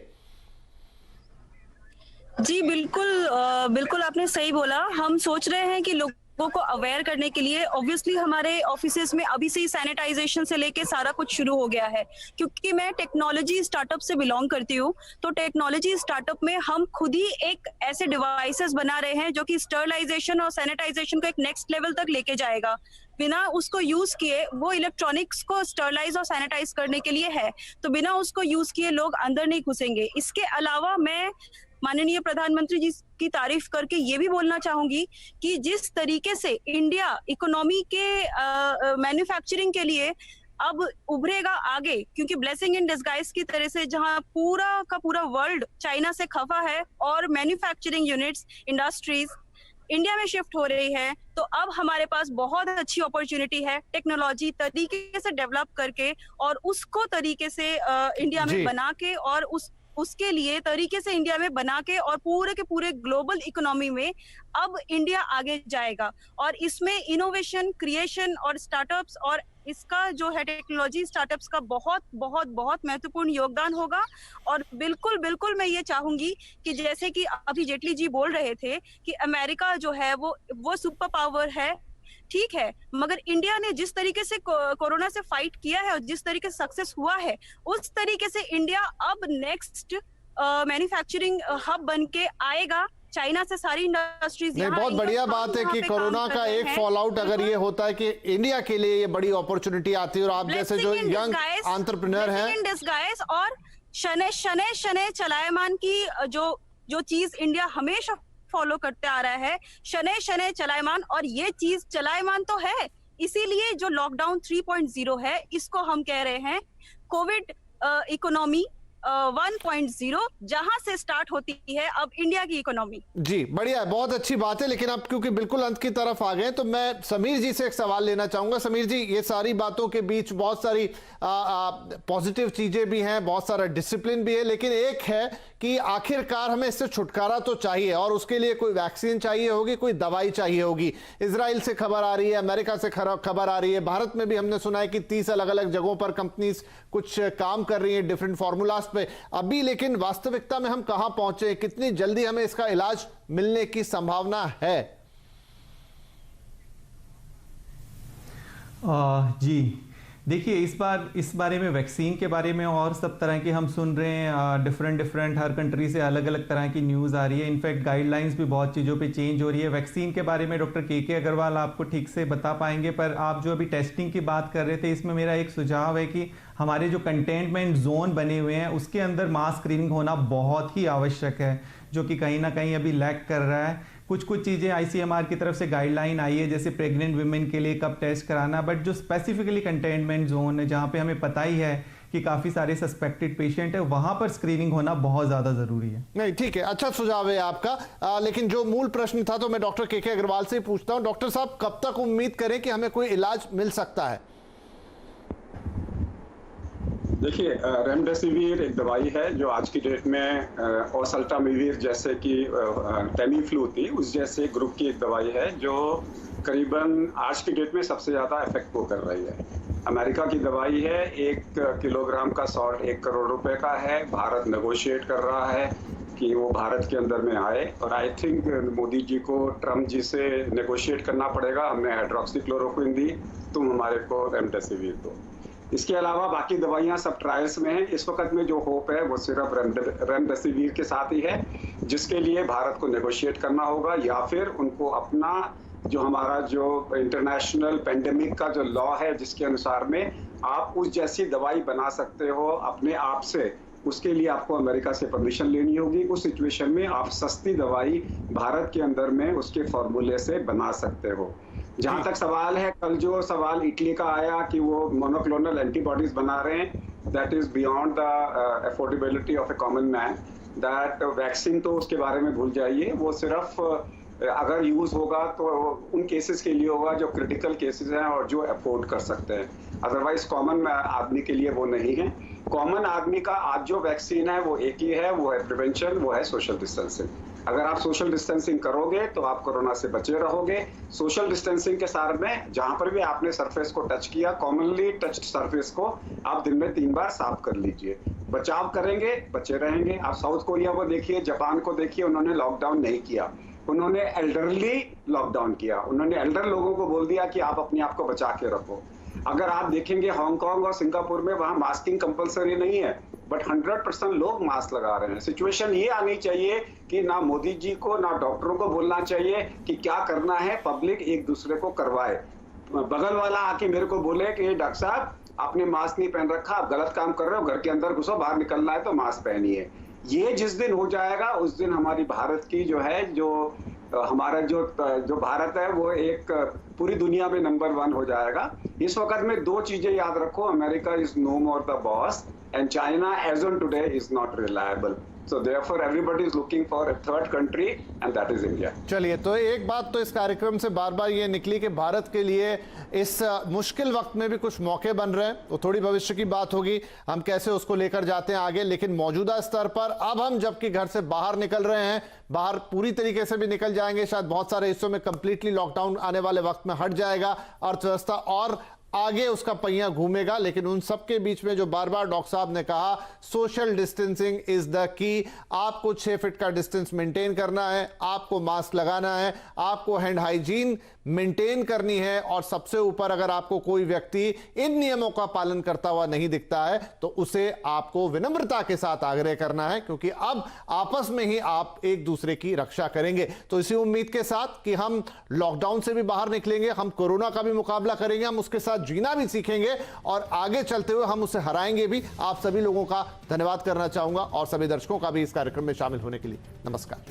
जी बिल्कुल, बिल्कुल आपने सही बोला। हम सोच रहे हैं कि लोगों को अवेयर करने के लिए ऑब्वियसली हमारे ऑफिसेज में अभी से ही सैनिटाइजेशन से लेके सारा कुछ शुरू हो गया है, क्योंकि मैं टेक्नोलॉजी स्टार्टअप से बिलोंग करती हूँ। तो टेक्नोलॉजी स्टार्टअप में हम खुद ही एक ऐसे डिवाइसेस बना रहे हैं जो कि स्टरलाइजेशन और सैनिटाइजेशन को एक नेक्स्ट लेवल तक लेके जाएगा। बिना उसको यूज किए, वो इलेक्ट्रॉनिक्स को स्टरलाइज और सैनिटाइज करने के लिए है, तो बिना उसको यूज किए लोग अंदर नहीं घुसेंगे। इसके अलावा मैं माननीय प्रधानमंत्री जी की तारीफ करके ये भी बोलना चाहूंगी कि जिस तरीके से इंडिया इकोनॉमी के मैन्युफैक्चरिंग के लिए अब उभरेगा आगे, क्योंकि ब्लेसिंग इन डिस्गाइज की तरह से जहां पूरा का पूरा वर्ल्ड चाइना से खफा है और मैन्युफैक्चरिंग यूनिट्स, इंडस्ट्रीज इंडिया में शिफ्ट हो रही है, तो अब हमारे पास बहुत अच्छी अपॉर्चुनिटी है टेक्नोलॉजी तरीके से डेवलप करके और उसको तरीके से इंडिया में बना के और उसके लिए तरीके से इंडिया में बना के और पूरे के पूरे ग्लोबल इकोनॉमी में अब इंडिया आगे जाएगा। और इसमें इनोवेशन, क्रिएशन और स्टार्टअप्स और इसका जो है टेक्नोलॉजी स्टार्टअप्स का बहुत बहुत बहुत महत्वपूर्ण योगदान होगा। और बिल्कुल बिल्कुल मैं ये चाहूंगी कि जैसे कि अभी जेटली जी बोल रहे थे कि अमेरिका जो है वो सुपर पावर है, ठीक है, मगर इंडिया ने जिस तरीके से कोरोना से फाइट किया है और जिस तरीके से सक्सेस हुआ है, उस तरीके से इंडिया अब नेक्स्ट मैन्युफैक्चरिंग हब बन के आएगा। चाइना से सारी इंडस्ट्रीज नहीं, बहुत बढ़िया बात है कि कोरोना का एक फॉल आउट अगर ये होता है कि इंडिया के लिए ये बड़ी अपॉर्चुनिटी आती है और आप जैसे जो यंग एंटरप्रेन्योर हैं और शनै शनै शनै चलायमान की जो चीज इंडिया हमेशा फॉलो करते आ रहा है, शनै शनै चलायमान, और ये चीज चलायमान तो है। इसीलिए जो लॉकडाउन 3.0 है, इसको हम कह रहे हैं कोविड इकोनॉमी 1.0, जहां से स्टार्ट होती है अब इंडिया की इकोनॉमी। जी बढ़िया है, बहुत अच्छी बात है। लेकिन अब क्योंकि बिल्कुल अंत की तरफ आ गए तो मैं समीर जी से एक सवाल लेना चाहूंगा। समीर जी, ये सारी बातों के बीच बहुत सारी पॉजिटिव चीजें भी हैं, बहुत सारा डिसिप्लिन भी है, लेकिन एक है कि आखिरकार हमें इससे छुटकारा तो चाहिए और उसके लिए कोई वैक्सीन चाहिए होगी, कोई दवाई चाहिए होगी। इजराइल से खबर आ रही है, अमेरिका से खबर आ रही है, भारत में भी हमने सुना है कि 30 अलग अलग जगहों पर कंपनीज कुछ काम कर रही हैं डिफरेंट फॉर्मूलाज पे अभी। लेकिन वास्तविकता में हम कहां पहुंचे, कितनी जल्दी हमें इसका इलाज मिलने की संभावना है? जी देखिए, इस बारे में वैक्सीन के बारे में और सब तरह के हम सुन रहे हैं, डिफरेंट हर कंट्री से अलग अलग तरह की न्यूज़ आ रही है। इनफैक्ट गाइडलाइंस भी बहुत चीज़ों पे चेंज हो रही है। वैक्सीन के बारे में डॉक्टर के अग्रवाल आपको ठीक से बता पाएंगे, पर आप जो अभी टेस्टिंग की बात कर रहे थे, इसमें मेरा एक सुझाव है कि हमारे जो कंटेनमेंट जोन बने हुए हैं उसके अंदर मास स्क्रीनिंग होना बहुत ही आवश्यक है, जो कि कहीं ना कहीं अभी लैक कर रहा है। कुछ चीज़ें ICMR की तरफ से गाइडलाइन आई है, जैसे प्रेग्नेंट वुमेन के लिए कब टेस्ट कराना, बट जो स्पेसिफिकली कंटेनमेंट जोन है जहाँ पे हमें पता ही है कि काफ़ी सारे सस्पेक्टेड पेशेंट है, वहाँ पर स्क्रीनिंग होना बहुत ज़्यादा ज़रूरी है। नहीं, ठीक है, अच्छा सुझाव है आपका। लेकिन जो मूल प्रश्न था तो मैं डॉक्टर के अग्रवाल से ही पूछता हूँ। डॉक्टर साहब, कब तक उम्मीद करें कि हमें कोई इलाज मिल सकता है? देखिए, रेमडेसिविर एक दवाई है जो आज की डेट में ओसेल्टामिविर जैसे कि टेमीफ्लू थी उस जैसे ग्रुप की एक दवाई है जो करीबन आज की डेट में सबसे ज़्यादा इफेक्ट को कर रही है। अमेरिका की दवाई है, 1 किलोग्राम का सॉल्ट 1 करोड़ रुपए का है। भारत नेगोशिएट कर रहा है कि वो भारत के अंदर में आए और आई थिंक मोदी जी को ट्रम्प जी से नेगोशिएट करना पड़ेगा। हमने हाइड्रोक्सीक्लोरोक्विन दी, तुम हमारे को रेमडेसिविर दो। इसके अलावा बाकी दवाइयां सब ट्रायल्स में हैं। इस वक्त में जो होप है वो सिर्फ रेमडेसिविर के साथ ही है, जिसके लिए भारत को नेगोशिएट करना होगा या फिर उनको अपना जो हमारा जो इंटरनेशनल पेंडेमिक का जो लॉ है जिसके अनुसार में आप उस जैसी दवाई बना सकते हो अपने आप से, उसके लिए आपको अमेरिका से परमिशन लेनी होगी। उस सिचुएशन में आप सस्ती दवाई भारत के अंदर में उसके फॉर्मूले से बना सकते हो। जहां तक सवाल है, कल जो सवाल इटली का आया कि वो मोनोक्लोनल एंटीबॉडीज बना रहे हैं, that is beyond the affordability of A common man. That vaccine तो उसके बारे में भूल जाइए, वो सिर्फ अगर यूज होगा तो उन केसेस के लिए होगा जो क्रिटिकल केसेस हैं और जो अफोर्ड कर सकते हैं। अदरवाइज कॉमन आदमी के लिए वो नहीं है। कॉमन आदमी का आज जो वैक्सीन है वो एक ही है, वो है प्रिवेंशन, वो है सोशल डिस्टेंसिंग। अगर आप सोशल डिस्टेंसिंग करोगे तो आप कोरोना से बचे रहोगे। सोशल डिस्टेंसिंग के साथ में जहां पर भी आपने सरफेस को टच किया, कॉमनली टच्ड सरफेस को आप दिन में 3 बार साफ कर लीजिए। बचाव करेंगे, बचे रहेंगे। आप साउथ कोरिया को देखिए, जापान को देखिए, उन्होंने लॉकडाउन नहीं किया, उन्होंने एल्डरली लॉकडाउन किया। उन्होंने एल्डर लोगों को बोल दिया कि आप अपने आप को बचा के रखो। अगर आप देखेंगे हांगकांग और सिंगापुर में, वहां मास्किंग कंपलसरी नहीं है, बट 100% लोग मास्क लगा रहे हैं। सिचुएशन ये आनी चाहिए कि ना मोदी जी को ना डॉक्टरों को बोलना चाहिए कि क्या करना है, पब्लिक एक दूसरे को करवाए। बगल वाला आके मेरे को बोले कि डॉक्टर साहब आपने मास्क नहीं पहन रखा, आप गलत काम कर रहे हो, घर के अंदर घुसो, बाहर निकलना है तो मास्क पहनिए। ये जिस दिन हो जाएगा उस दिन हमारी भारत की जो है, जो हमारा जो भारत है वो एक पूरी दुनिया में नंबर 1 हो जाएगा। इस वक्त में 2 चीजें याद रखो, America is no more the boss and China as on today is not reliable. So therefore everybody is looking for a third country and that is India. चलिए, तो एक बात तो इस कार्यक्रम से बार बार ये निकली कि भारत के लिए इस मुश्किल वक्त में भी कुछ मौके बन रहे हैं। तो थोड़ी भविष्य की बात होगी, हम कैसे उसको लेकर जाते हैं आगे। लेकिन मौजूदा स्तर पर अब हम जबकि घर से बाहर निकल रहे हैं, बाहर पूरी तरीके से भी निकल जाएंगे, शायद बहुत सारे हिस्सों में कंप्लीटली लॉकडाउन आने वाले वक्त में हट जाएगा, अर्थव्यवस्था और आगे उसका पहिया घूमेगा। लेकिन उन सबके बीच में जो बार बार डॉक्टर साहब ने कहा, social distancing is the key. आपको 6 फीट का डिस्टेंस मेंटेन करना है, आपको मास्क लगाना है, आपको हैंड हाइजीन मेंटेन करनी है, और सबसे ऊपर अगर आपको कोई व्यक्ति इन नियमों का पालन करता हुआ नहीं दिखता है तो उसे आपको विनम्रता के साथ आग्रह करना है, क्योंकि अब आपस में ही आप एक दूसरे की रक्षा करेंगे। तो इसी उम्मीद के साथ कि हम लॉकडाउन से भी बाहर निकलेंगे, हम कोरोना का भी मुकाबला करेंगे, हम उसके साथ जीना भी सीखेंगे और आगे चलते हुए हम उसे हराएंगे भी। आप सभी लोगों का धन्यवाद करना चाहूंगा और सभी दर्शकों का भी इस कार्यक्रम में शामिल होने के लिए नमस्कार।